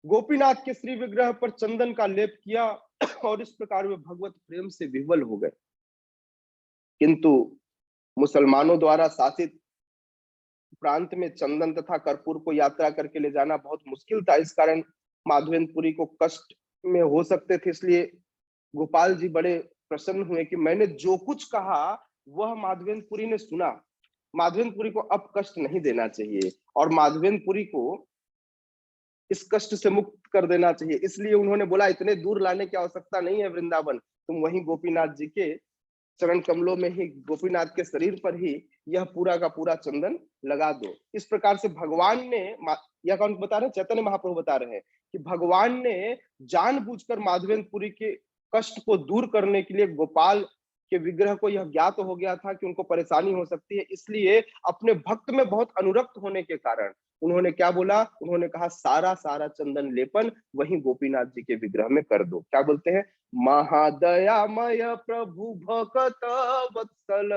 गोपीनाथ के श्री विग्रह पर चंदन का लेप किया और इस प्रकार वे भगवत प्रेम से विह्वल हो गए। किंतु मुसलमानों द्वारा शासित प्रांत में चंदन तथा कर्पूर को यात्रा करके ले जाना बहुत मुश्किल था। इस कारण माधवेंद्रपुरी को कष्ट में हो सकते थे, इसलिए गोपाल जी बड़े प्रसन्न हुए कि मैंने जो कुछ कहा वह माधवेंद्रपुरी ने सुना। माधवेंद्रपुरी को अब कष्ट नहीं देना चाहिए और माधवेंद्रपुरी को इस कष्ट से मुक्त कर देना चाहिए। इसलिए उन्होंने बोला, इतने दूर लाने की आवश्यकता नहीं है वृंदावन, तुम वहीं गोपीनाथ जी के चरण कमलों में ही, गोपीनाथ के शरीर पर ही यह पूरा का पूरा चंदन लगा दो। इस प्रकार से भगवान ने, यह कौन बता रहे हैं, चैतन्य महाप्रभु बता रहे हैं कि भगवान ने जानबूझकर माधवेंद्रपुरी के कष्ट को दूर करने के लिए गोपाल के विग्रह को यह ज्ञात हो गया था कि उनको परेशानी हो सकती है, इसलिए अपने भक्त में बहुत अनुरक्त होने के कारण उन्होंने क्या बोला, उन्होंने कहा सारा चंदन लेपन वहीं गोपीनाथ जी के विग्रह में कर दो। क्या बोलते हैं, महादयामय प्रभु भक्त वत्सल,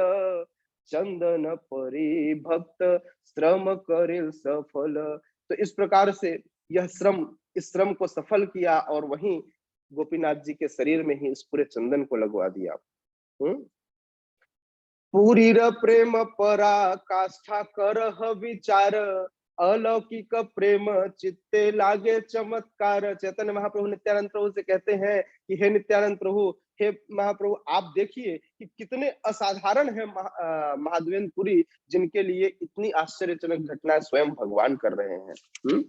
चंदन परि भक्त श्रम करेल सफल। तो इस प्रकार से इस श्रम को सफल किया और वहीं गोपीनाथ जी के शरीर में ही इस पूरे चंदन को लगवा दिया। पूरी प्रेम परा काष्ठा करह विचार, अलौकिक प्रेम चित्ते लागे चमत्कार। चैतन्य महाप्रभु नित्यानंद प्रभु से कहते हैं कि हे नित्यानंद प्रभु, हे महाप्रभु, आप देखिए कि कितने असाधारण है माधवेंद्रपुरी, जिनके लिए इतनी आश्चर्यजनक घटनाएं स्वयं भगवान कर रहे हैं।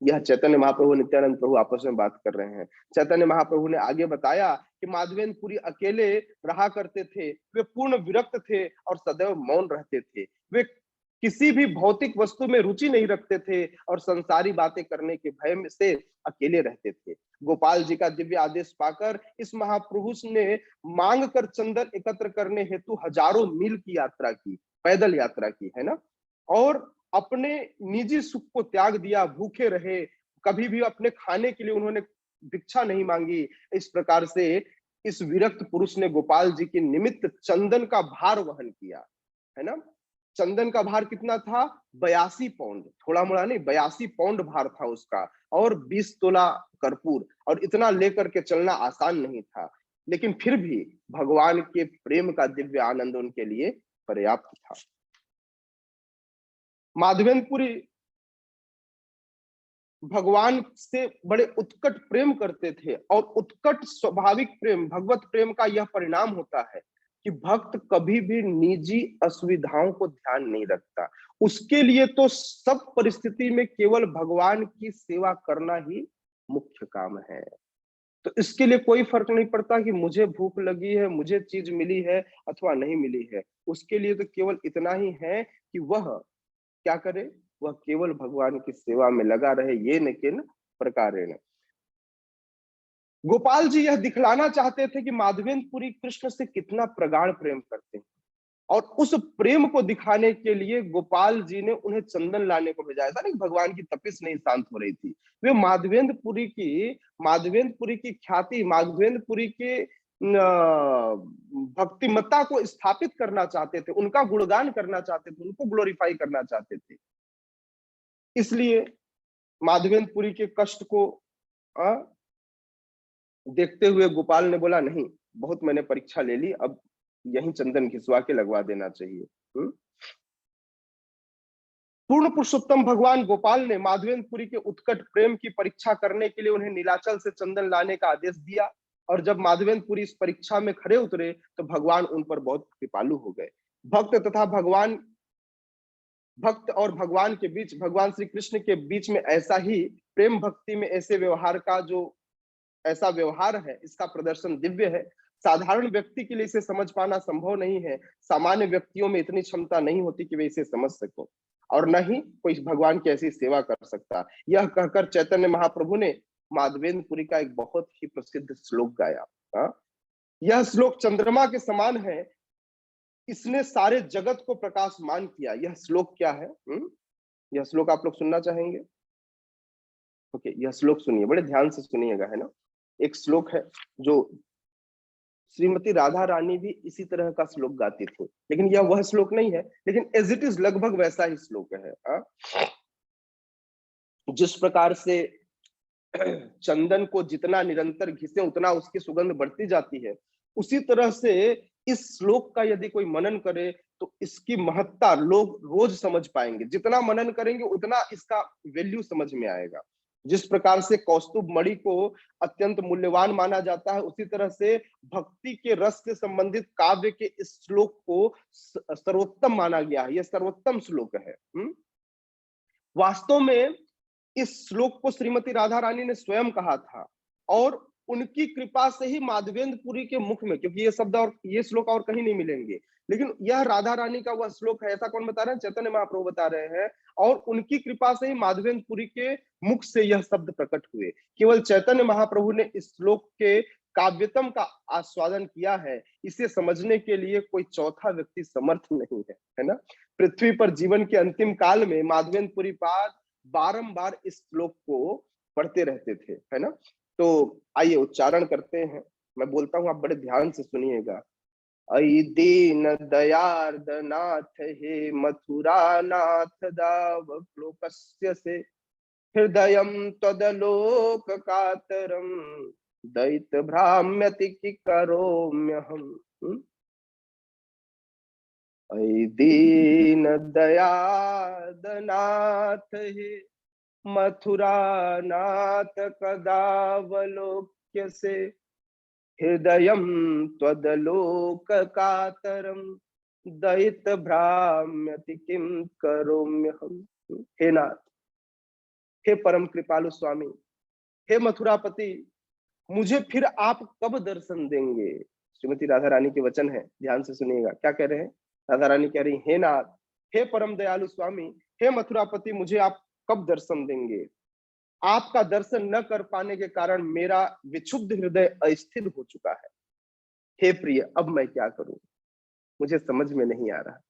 यह चैतन्य महाप्रभु नित्यानंद प्रभु आपस में बात कर रहे हैं। चैतन्य महाप्रभु ने आगे बताया कि माधवेंद्रपुरी अकेले रहा करते थे, वे पूर्ण विरक्त थे और सदैव मौन रहते थे। वे किसी भी भौतिक वस्तु में रुचि नहीं रखते थे और संसारी बातें करने के भय से अकेले रहते थे। गोपाल जी का दिव्य आदेश पाकर इस महाप्रभु ने मांग कर चंदन एकत्र करने हेतु हजारों मील की यात्रा की, पैदल यात्रा की, है ना, और अपने निजी सुख को त्याग दिया, भूखे रहे, कभी भी अपने खाने के लिए उन्होंने भिक्षा नहीं मांगी। इस प्रकार से इस विरक्त पुरुष ने गोपाल जी के निमित्त चंदन का भार वहन किया, है ना। चंदन का भार कितना था, 82 पाउंड, थोड़ा मोड़ा नहीं, 82 पाउंड भार था उसका, और 20 तोला कर्पूर, और इतना लेकर के चलना आसान नहीं था, लेकिन फिर भी भगवान के प्रेम का दिव्य आनंद उनके लिए पर्याप्त था। माधवेंद्रपुरी भगवान से बड़े उत्कट प्रेम करते थे और उत्कट स्वाभाविक प्रेम, भगवत प्रेम का यह परिणाम होता है कि भक्त कभी भी निजी असुविधाओं को ध्यान नहीं रखता। उसके लिए तो सब परिस्थिति में केवल भगवान की सेवा करना ही मुख्य काम है। तो इसके लिए कोई फर्क नहीं पड़ता कि मुझे भूख लगी है, मुझे चीज मिली है अथवा नहीं मिली है। उसके लिए तो केवल इतना ही है कि वह क्या करे? वह केवल भगवान की सेवा में लगा रहे, ये न किन प्रकारेण। गोपाल जी यह दिखलाना चाहते थे कि माधवेंद्रपुरी कृष्ण से कितना प्रगाढ़ प्रेम करते हैं, और उस प्रेम को दिखाने के लिए गोपाल जी ने उन्हें चंदन लाने को भेजा। ऐसा नहीं भगवान की तपिश नहीं शांत हो रही थी, वे माधवेंद्रपुरी की ख्याति, माधवेंद्रपुरी के भक्तिमत्ता को स्थापित करना चाहते थे, उनका गुणगान करना चाहते थे, उनको ग्लोरीफाई करना चाहते थे। इसलिए माधवेंद्रपुरी के कष्ट को देखते हुए गोपाल ने बोला, नहीं, बहुत मैंने परीक्षा ले ली, अब यहीं चंदन घिसवा के लगवा देना चाहिए। पूर्ण पुरुषोत्तम भगवान गोपाल ने माधवेंद्रपुरी के उत्कट प्रेम की परीक्षा करने के लिए उन्हें नीलाचल से चंदन लाने का आदेश दिया, और जब माधवेंद्रपुरी इस परीक्षा में खड़े उतरे तो भगवान उन पर बहुत कृपालु हो गए। भक्त और भगवान के बीच, भगवान श्री कृष्ण के बीच में ऐसा ही प्रेम भक्ति में ऐसे व्यवहार का जो ऐसा व्यवहार है, इसका प्रदर्शन दिव्य है। साधारण व्यक्ति के लिए इसे समझ पाना संभव नहीं है। सामान्य व्यक्तियों में इतनी क्षमता नहीं होती कि वे इसे समझ सको, और न ही कोई भगवान की ऐसी सेवा कर सकता। यह कहकर चैतन्य महाप्रभु ने माधवेंद्रपुरी का एक बहुत ही प्रसिद्ध श्लोक गाया। यह श्लोक चंद्रमा के समान है, इसने सारे जगत को प्रकाशमान किया। यह श्लोक क्या है? यह श्लोक आप लोग सुनना चाहेंगे? ओके, यह श्लोक सुनिए, बड़े ध्यान से सुनिएगा, है ना। एक श्लोक है जो श्रीमती राधा रानी भी इसी तरह का श्लोक गाती थी, लेकिन यह वह श्लोक नहीं है, लेकिन एज इट इज लगभग वैसा ही श्लोक है। जिस प्रकार से चंदन को जितना निरंतर घिसे उतना उसकी सुगंध बढ़ती जाती है, उसी तरह से इस श्लोक का यदि कोई मनन करे तो इसकी महत्ता लोग रोज समझ पाएंगे। जितना मनन करेंगे उतना इसका वैल्यू समझ में आएगा। जिस प्रकार से कौस्तुभ मणि को अत्यंत मूल्यवान माना जाता है, उसी तरह से भक्ति के रस से संबंधित काव्य के इस श्लोक को सर्वोत्तम माना गया है। यह सर्वोत्तम श्लोक है। वास्तव में इस श्लोक को श्रीमती राधा रानी ने स्वयं कहा था, और उनकी कृपा से ही माधवेंद्रपुरी के मुख में, क्योंकि ये शब्द और ये श्लोक और कहीं नहीं मिलेंगे, लेकिन यह राधा रानी का वह श्लोक है। ऐसा कौन बता रहे हैं? चैतन्य महाप्रभु बता रहे हैं, और उनकी कृपा से ही माधवेंद्रपुरी के मुख से यह शब्द प्रकट हुए। केवल चैतन्य महाप्रभु ने इस श्लोक के काव्यतम का आस्वादन किया है, इसे समझने के लिए कोई चौथा व्यक्ति समर्थ नहीं है ना। पृथ्वी पर जीवन के अंतिम काल में माधवेंद्रपुरी पाद बारंबार इस श्लोक को पढ़ते रहते थे, है ना। तो आइए उच्चारण करते हैं, मैं बोलता हूं, आप बड़े ध्यान से सुनिएगा। अयि दीन दयार्द नाथ हे मथुरा नाथ दावलोकस्य से हृदयं त्वदलोक कातरं दैत भ्राम्यति कि करोम्यहम्। अयि दीन दयार्द नाथ हे मथुरा नाथ कदावलोक्य से हृदयं त्वदलोक कातरं दयित भ्राम्यति किं करोम्यहम्। हे नाथ, हे परम कृपालु स्वामी, हे मथुरापति, मुझे फिर आप कब दर्शन देंगे? श्रीमती राधा रानी के वचन है, ध्यान से सुनिएगा। क्या कह रहे हैं? राधा रानी कह रही, हे नाथ, हे परम दयालु स्वामी, हे मथुरापति, मुझे आप कब दर्शन देंगे? आपका दर्शन न कर पाने के कारण मेरा विक्षुब्ध हृदय अस्थिर हो चुका है। हे प्रिय, अब मैं क्या करूं? मुझे समझ में नहीं आ रहा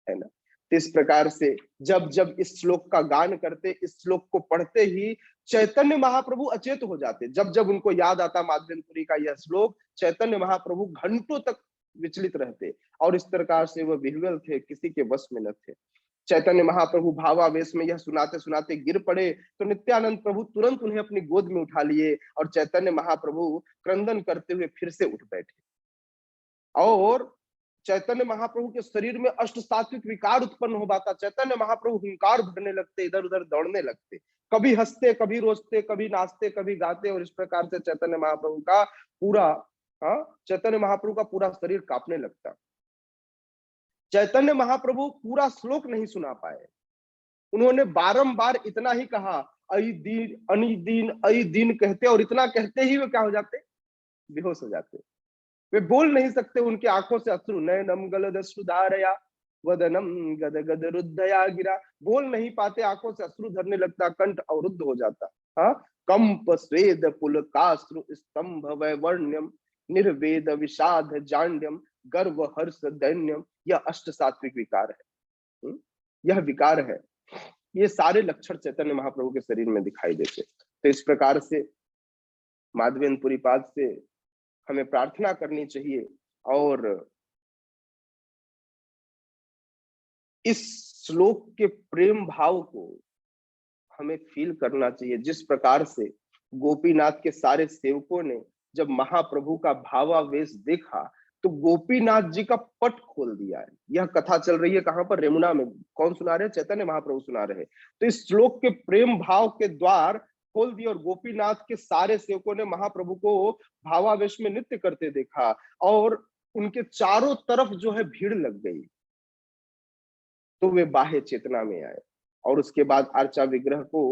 है ना। तो इस प्रकार से जब जब इस श्लोक का गान करते, इस श्लोक को पढ़ते ही चैतन्य महाप्रभु अचेत हो जाते। जब जब उनको याद आता माधवेंद्रपुरी का यह श्लोक, चैतन्य महाप्रभु घंटों तक विचलित रहते, और इस प्रकार से वह विह्वल थे, किसी के वश में न थे। चैतन्य महाप्रभु भावावेश में यह सुनाते सुनाते गिर पड़े तो नित्यानंद प्रभु तुरंत उन्हें अपनी गोद में उठा लिए, और चैतन्य महाप्रभु क्रंदन करते हुए फिर से उठ बैठे, और चैतन्य महाप्रभु के शरीर में अष्ट सात्विक विकार उत्पन्न हो जाता। चैतन्य महाप्रभु हुंकार भरने लगते, इधर उधर दौड़ने लगते, कभी हंसते, कभी रोजते, कभी नाचते, कभी गाते, और इस प्रकार से चैतन्य महाप्रभु का पूरा शरीर कांपने लगता। चैतन्य महाप्रभु पूरा श्लोक नहीं सुना पाए, उन्होंने बारंबार इतना ही कहा, अई दीन अनी दीन अई दीन कहते, और इतना कहते ही वे क्या हो जाते? बेहोश हो जाते। वे बोल नहीं सकते, उनकी आंखों से अश्रु, नयनम गलद सुधारया वदनम गद गद रुद्धया गिरा, बोल नहीं पाते, आंखों से अश्रु झरने लगता, कंठ अवरुद्ध हो जाता। हाँ, कंप स्वेद पुलकाश्रु स्तंभ वैवर्ण्यम, निर्वेद विषाद जांड्यम, गर्व हर्ष दैन्यम, यह अष्ट सात्विक विकार है। यह विकार है, ये सारे लक्षण चैतन्य महाप्रभु के शरीर में दिखाई देते। तो इस प्रकार से माधवेंद्र पुरीपाद से हमें प्रार्थना करनी चाहिए और इस श्लोक के प्रेम भाव को हमें फील करना चाहिए। जिस प्रकार से गोपीनाथ के सारे सेवकों ने जब महाप्रभु का भावावेश देखा तो गोपीनाथ जी का पट खोल दिया है। यह कथा चल रही है कहां पर? यमुना में। कौन सुना रहे? चैतन्य महाप्रभु सुना रहे। तो इस श्लोक के प्रेम भाव के द्वार खोल दिए और गोपीनाथ के सारे सेवकों ने महाप्रभु को भावावेश में नृत्य करते देखा और उनके चारों तरफ जो है भीड़ लग गई। तो वे बाह्य चेतना में आए और उसके बाद अर्चा विग्रह को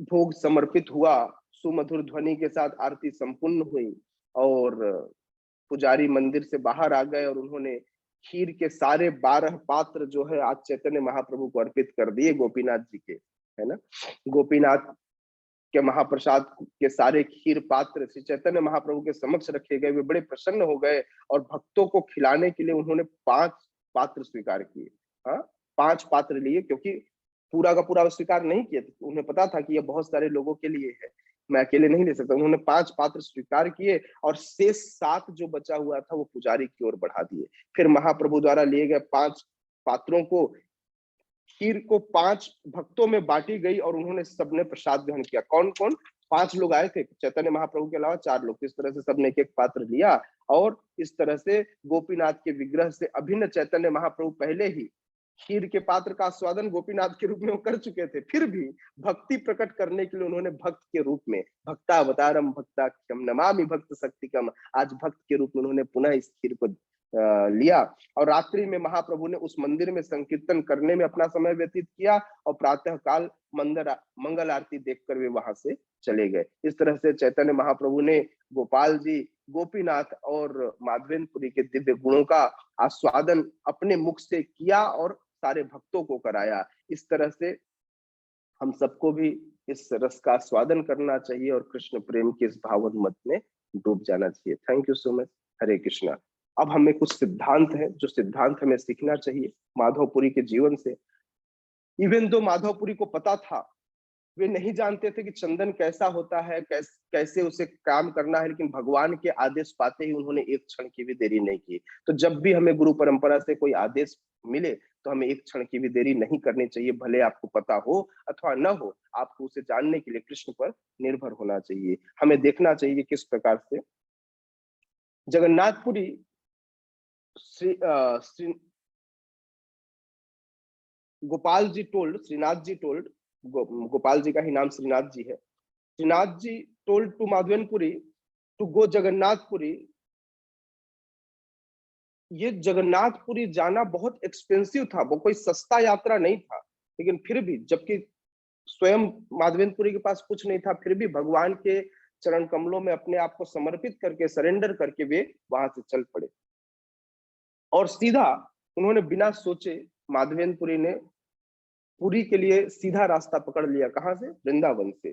भोग समर्पित हुआ, सुमधुर ध्वनि के साथ आरती संपूर्ण हुई और पुजारी मंदिर से बाहर आ गए और उन्होंने खीर के सारे 12 पात्र जो है आज चैतन्य महाप्रभु को अर्पित कर दिए गोपीनाथ जी के, है ना। गोपीनाथ के महाप्रसाद के सारे खीर पात्र श्री चैतन्य महाप्रभु के समक्ष रखे गए। वे बड़े प्रसन्न हो गए और भक्तों को खिलाने के लिए उन्होंने 5 पात्र स्वीकार किए। हाँ, 5 पात्र लिए, क्योंकि पूरा का पूरा स्वीकार नहीं किए। उन्हें पता था कि यह बहुत सारे लोगों के लिए है, मैं अकेले नहीं ले सकता। उन्होंने 5 पात्र स्वीकार किए और शेष 7 जो बचा हुआ था वो पुजारी की ओर बढ़ा दिए। फिर महाप्रभु द्वारा लिए गए 5 पात्रों को, खीर को 5 भक्तों में बांटी गई और उन्होंने सबने प्रसाद ग्रहण किया। कौन कौन? 5 लोग आए थे, चैतन्य महाप्रभु के अलावा 4 लोग। इस तरह से सबने एक एक पात्र लिया और इस तरह से गोपीनाथ के विग्रह से अभिन्न चैतन्य महाप्रभु पहले ही खीर के पात्र का आस्वादन गोपीनाथ के रूप में वो कर चुके थे। फिर भी भक्ति प्रकट करने के लिए उन्होंने भक्त के रूप में, भक्तावतारम भक्ताख्यम नमामि भक्त शक्तिकम, आज भक्त के रूप में उन्होंने पुनः इस खीर को लिया और रात्रि में महाप्रभु ने उस मंदिर में संकीर्तन करने में अपना समय व्यतीत किया और प्रातः काल मंगल आरती देखकर वे वहां से चले गए। इस तरह से चैतन्य महाप्रभु ने गोपाल जी, गोपीनाथ और माधवेंद्रपुरी के दिव्य गुणों का आस्वादन अपने मुख से किया और सारे भक्तों को कराया। इस तरह से हम सबको भी इस रस का आस्वादन करना चाहिए और कृष्ण प्रेम के इस भावन मत में डूब जाना चाहिए। Thank you so much. Hare Krishna. अब हमें कुछ सिद्धांत है जो सिद्धांत हमें सीखना चाहिए माधवपुरी के जीवन से। इवन दो माधवपुरी को पता था, वे नहीं जानते थे कि चंदन कैसा होता है, कैसे उसे काम करना है, लेकिन भगवान के आदेश पाते ही उन्होंने एक क्षण की भी देरी नहीं की। तो जब भी हमें गुरु परंपरा से कोई आदेश मिले तो हमें एक क्षण की भी देरी नहीं करनी चाहिए, भले आपको पता हो अथवा न हो। आपको उसे जानने के लिए कृष्ण पर निर्भर होना चाहिए। हमें देखना चाहिए किस प्रकार से जगन्नाथपुरी श्री गोपाल जी टोल्ड, श्रीनाथ जी टोल्ड, गोपाल जी का ही नाम श्रीनाथ जी है। Shrinath ji told to Madhavendrapuri to go Jagannathpuri. ये जगन्नाथपुरी जाना बहुत एक्सपेंसिव था, वो कोई सस्ता यात्रा नहीं था, लेकिन फिर भी जबकि स्वयं माधवेंद्रपुरी के पास कुछ नहीं था, फिर भी भगवान के चरण कमलों में अपने आप को समर्पित करके, सरेंडर करके वे वहां से चल पड़े और सीधा उन्होंने बिना सोचे माधवेंद्रपुरी ने पुरी के लिए सीधा रास्ता पकड़ लिया। कहां से? वृंदावन से।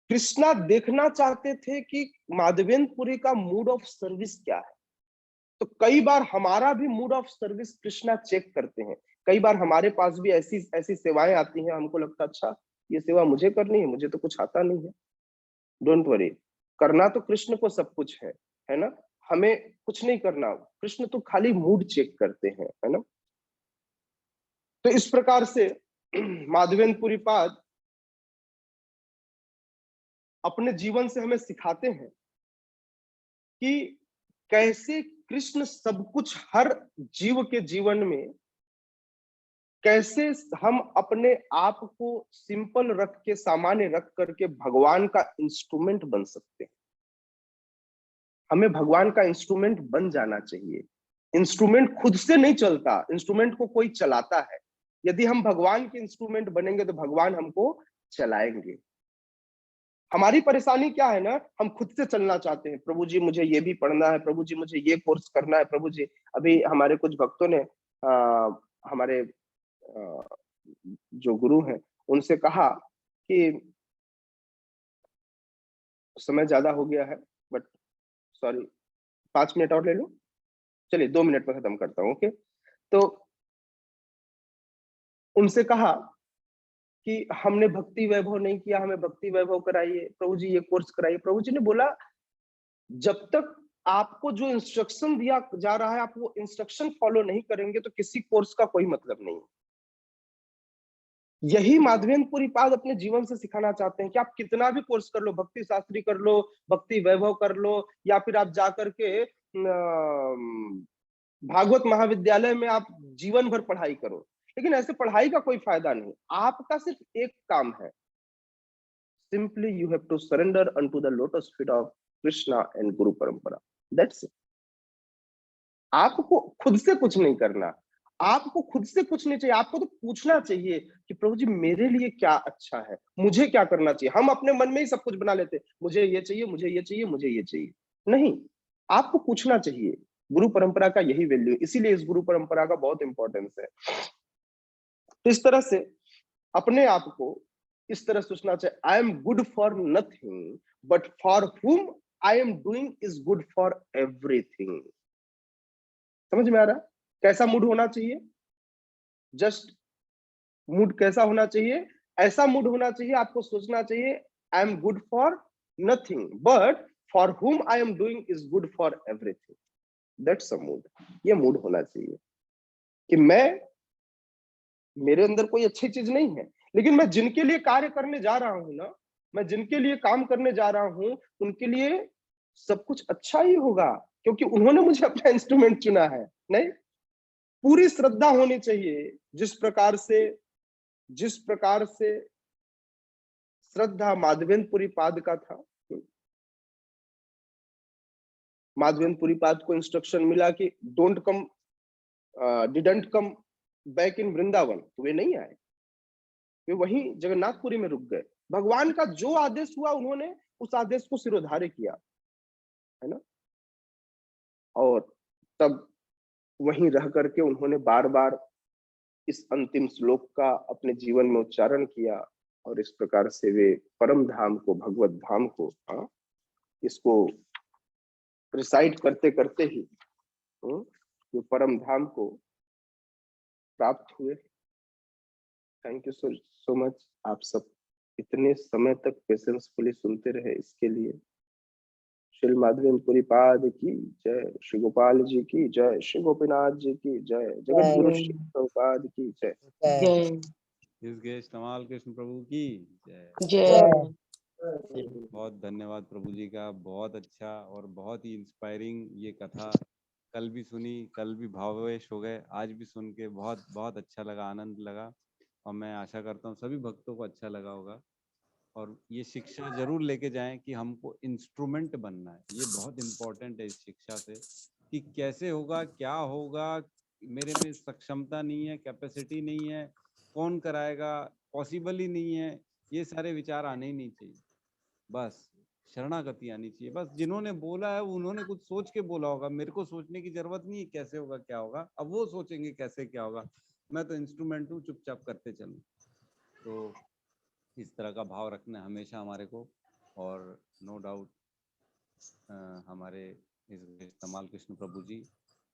कृष्णा देखना चाहते थे कि माधवेंद्रपुरी का मूड ऑफ सर्विस क्या है। तो कई बार हमारा भी mood off service Krishna check करते हैं। कई बार हमारे पास भी ऐसी ऐसी सेवाएं आती हैं, हमको लगता अच्छा ये सेवा मुझे करनी है, मुझे तो कुछ आता नहीं है। डोंट वरी, करना तो कृष्ण को सब कुछ है ना। हमें कुछ नहीं करना, कृष्ण तो खाली मूड चेक करते हैं, है ना। तो इस प्रकार से माधवेंद्रपुरी पाद अपने जीवन से हमें सिखाते हैं कि कैसे कृष्ण सब कुछ हर जीव के जीवन में, कैसे हम अपने आप को सिंपल रख के, सामान्य रख करके भगवान का इंस्ट्रूमेंट बन सकते हैं। हमें भगवान का इंस्ट्रूमेंट बन जाना चाहिए। इंस्ट्रूमेंट खुद से नहीं चलता, इंस्ट्रूमेंट को कोई चलाता है। यदि हम भगवान के इंस्ट्रूमेंट बनेंगे तो भगवान हमको चलाएंगे। हमारी परेशानी क्या है ना, हम खुद से चलना चाहते हैं। प्रभु जी मुझे ये भी पढ़ना है, प्रभु जी मुझे ये कोर्स करना है, प्रभु जी। अभी हमारे कुछ भक्तों ने हमारे जो गुरु हैं उनसे कहा कि समय ज्यादा हो गया है, बट सॉरी 5 मिनट और ले लो, चलिए 2 मिनट में खत्म करता हूँ। ओके, तो उनसे कहा कि हमने भक्ति वैभव नहीं किया, हमें भक्ति वैभव कराइए, प्रभु जी ये कोर्स कराइए। प्रभु जी ने बोला जब तक आपको जो इंस्ट्रक्शन दिया जा रहा है आप वो इंस्ट्रक्शन फॉलो नहीं करेंगे तो किसी कोर्स का कोई मतलब नहीं। यही माधवेंद्रपुरी पाद अपने जीवन से सिखाना चाहते हैं कि आप कितना भी कोर्स कर लो, भक्ति शास्त्री कर लो, भक्ति वैभव कर लो, या फिर आप जाकर के भागवत महाविद्यालय में आप जीवन भर पढ़ाई करो, लेकिन ऐसे पढ़ाई का कोई फायदा नहीं। आपका सिर्फ एक काम है, simply you have to surrender unto the lotus feet of Krishna and guru parampara, that's it. आपको खुद से कुछ नहीं करना, आपको खुद से कुछ नहीं चाहिए। आपको तो पूछना चाहिए कि प्रभु जी मेरे लिए क्या अच्छा है, मुझे क्या करना चाहिए। हम अपने मन में ही सब कुछ बना लेते हैं, मुझे ये चाहिए, मुझे ये चाहिए, मुझे ये चाहिए। नहीं, आपको पूछना चाहिए। गुरु परंपरा का यही वैल्यू, इसीलिए इस गुरु परंपरा का बहुत इंपॉर्टेंस है। तो इस तरह से अपने आप को इस तरह सोचना चाहिए, I am good for nothing but for हुम I am doing is good for everything. समझ में आ रहा है कैसा मूड होना चाहिए? जस्ट मूड कैसा होना चाहिए? ऐसा मूड होना चाहिए, आपको सोचना चाहिए I am good for nothing but for हुम I am doing is good for everything, that's a mood. ये मूड होना चाहिए कि मेरे अंदर कोई अच्छी चीज नहीं है, लेकिन मैं जिनके लिए कार्य करने जा रहा हूं ना, मैं जिनके लिए काम करने जा रहा हूं, उनके लिए सब कुछ अच्छा ही होगा, क्योंकि उन्होंने मुझे अपना इंस्ट्रूमेंट चुना है। नहीं, पूरी श्रद्धा होनी चाहिए। जिस प्रकार से श्रद्धा माधवेंद्रपुरी पाद का था, माधवेंद्रपुरी पाद को इंस्ट्रक्शन मिला कि don't come, didn't come back in Vrindavan, तो वे नहीं आए, वे वहीं जगन्नाथपुरी में रुक गए। भगवान का जो आदेश हुआ उन्होंने उस आदेश को सिरोधार्य किया, है ना। और तब वहीं रह करके उन्होंने बार बार इस अंतिम श्लोक का अपने जीवन में उच्चारण किया, और इस प्रकार से वे परम धाम को, भगवत धाम को, इसको रिसाइट करते करते ही वो परम धाम को प्राप्त हुए। Thank you so much. आप सब इतने समय तक पेशेंसफुली सुनते रहे, इसके लिए श्री माधवेंद्रपुरी पाद की जय, श्री गोपाल जी की जय, श्री गोपीनाथ जी की जय, जगत गुरु श्री प्रभुपाद की जय। कमाल कृष्ण प्रभु की जय। जय। बहुत धन्यवाद प्रभु जी का, बहुत अच्छा और बहुत ही इंस्पायरिंग ये कथा। कल भी सुनी, कल भी भावावेश हो गए, आज भी सुन के बहुत बहुत अच्छा लगा, आनंद लगा, और मैं आशा करता हूँ सभी भक्तों को अच्छा लगा होगा। और ये शिक्षा जरूर लेके जाएं कि हमको इंस्ट्रूमेंट बनना है। ये बहुत इम्पोर्टेंट है इस शिक्षा से, कि कैसे होगा, क्या होगा, मेरे में सक्षमता नहीं है, कैपेसिटी नहीं है, कौन कराएगा, पॉसिबल ही नहीं है, ये सारे विचार आने ही नहीं चाहिए। बस शरणागति आनी चाहिए। बस जिन्होंने बोला है उन्होंने कुछ सोच के बोला होगा, मेरे को सोचने की जरूरत नहीं है कैसे होगा क्या होगा, अब वो सोचेंगे कैसे क्या होगा, मैं तो इंस्ट्रूमेंट हूँ, चुपचाप करते चलूं। तो इस तरह का भाव रखना हमेशा हमारे को। और नो डाउट हमारे इस कमाल कृष्ण प्रभु जी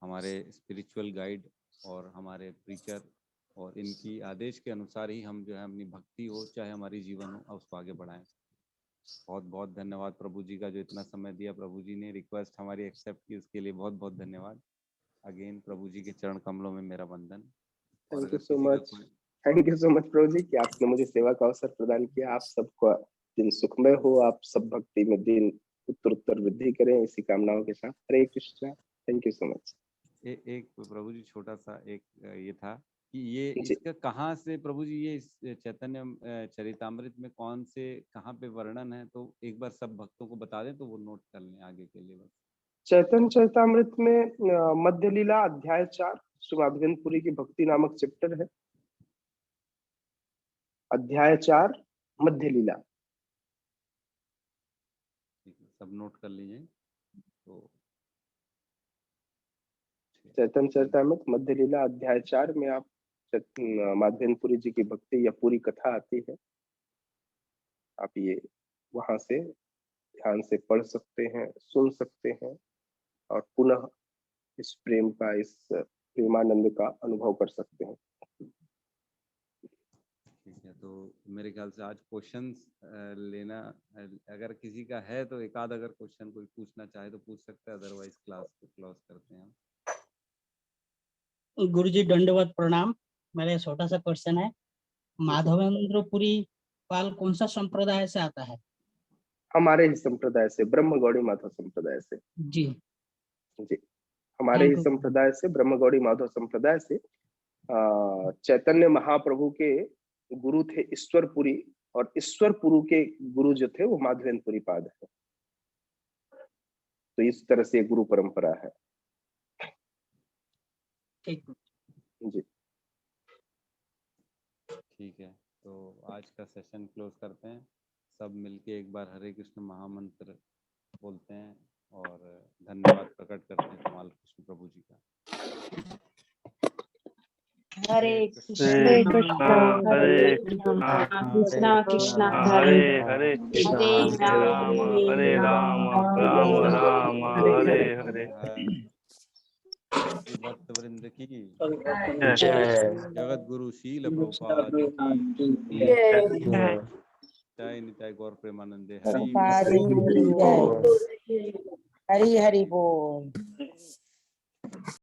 हमारे स्पिरिचुअल गाइड और हमारे प्रीचर, और इनकी आदेश के अनुसार ही हम जो है अपनी भक्ति हो चाहे हमारी जीवन हो उसको आगे बढ़ाएं। बहुत बहुत धन्यवाद प्रभु जी का, जो इतना समय दिया, प्रभु जी ने रिक्वेस्ट हमारी एक्सेप्ट की, उसके लिए बहुत बहुत धन्यवाद। अगेन प्रभु जी के चरण कमलों में मेरा वंदन। Thank you so much, thank you so much प्रभु जी कि आपने मुझे सेवा का अवसर प्रदान किया। आप सबको दिन सुखमय हो, आप सब भक्ति में दिन उत्तर उत्तर वृद्धि करें, इसी कामनाओं के साथ। Hare Krishna. Thank you so much. एक प्रभु जी छोटा सा एक ये था कि ये इसका कहाँ से प्रभु जी, ये इस चैतन्य चरितामृत में कौन से कहाँ पे वर्णन है, तो एक बार सब भक्तों को बता दें तो वो नोट कर लें आगे के लिए। बस चैतन्य चरितामृत में मध्य लीला अध्याय 4 श्री माधवेंद्रपुरी की भक्ति नामक चैप्टर है। अध्याय 4 मध्य लीला। सब नोट कर लीजिए। तो चैतन्य चरितामृत मध्य लीला अध्याय 4 में आप माधवेंद्रपुरी जी की भक्ति या पूरी कथा आती है। आप ये वहां से ध्यान से पढ़ सकते हैं, सुन सकते हैं और पुनः इस प्रेम का, इस प्रेमानंद का अनुभव कर सकते हैं। ठीक है, तो मेरे ख्याल से आज क्वेश्चंस लेना, अगर किसी का है तो एक आध अगर क्वेश्चन कोई पूछना चाहे तो पूछ सकता है, अदरवाइज क्लास को क्लोज करते हैं। गुरुजी दंडवत प्रणाम। मेरा छोटा सा क्वेश्चन है, माधवेंद्रपुरी पाल कौन सा संप्रदाय से आता है? हमारे ही संप्रदाय से, ब्रह्म गौड़ी माधव संप्रदाय से। जी जी, हमारे ही संप्रदाय से, ब्रह्म गौड़ी माधव संप्रदाय से। चैतन्य महाप्रभु के गुरु थे ईश्वरपुरी, और ईश्वरपुरी के गुरु जो थे वो माधवेंद्रपुरी पाद है। तो इस तरह से गुरु परंपरा है। ठीक जी, ठीक है, तो आज का सेशन क्लोज करते हैं। सब मिलके एक बार हरे कृष्ण महामंत्र बोलते हैं और धन्यवाद प्रकट करते हैं कमाल कृष्ण प्रभु जी का। हरे कृष्णा हरे कृष्णा कृष्णा हरे हरे हरे राम राम राम हरे हरे। भक्त वृंद की जय जगत गुरु शील प्रभुपाद की जय जय निताय गौर प्रेमानंदे हरि हरि हरि बोल।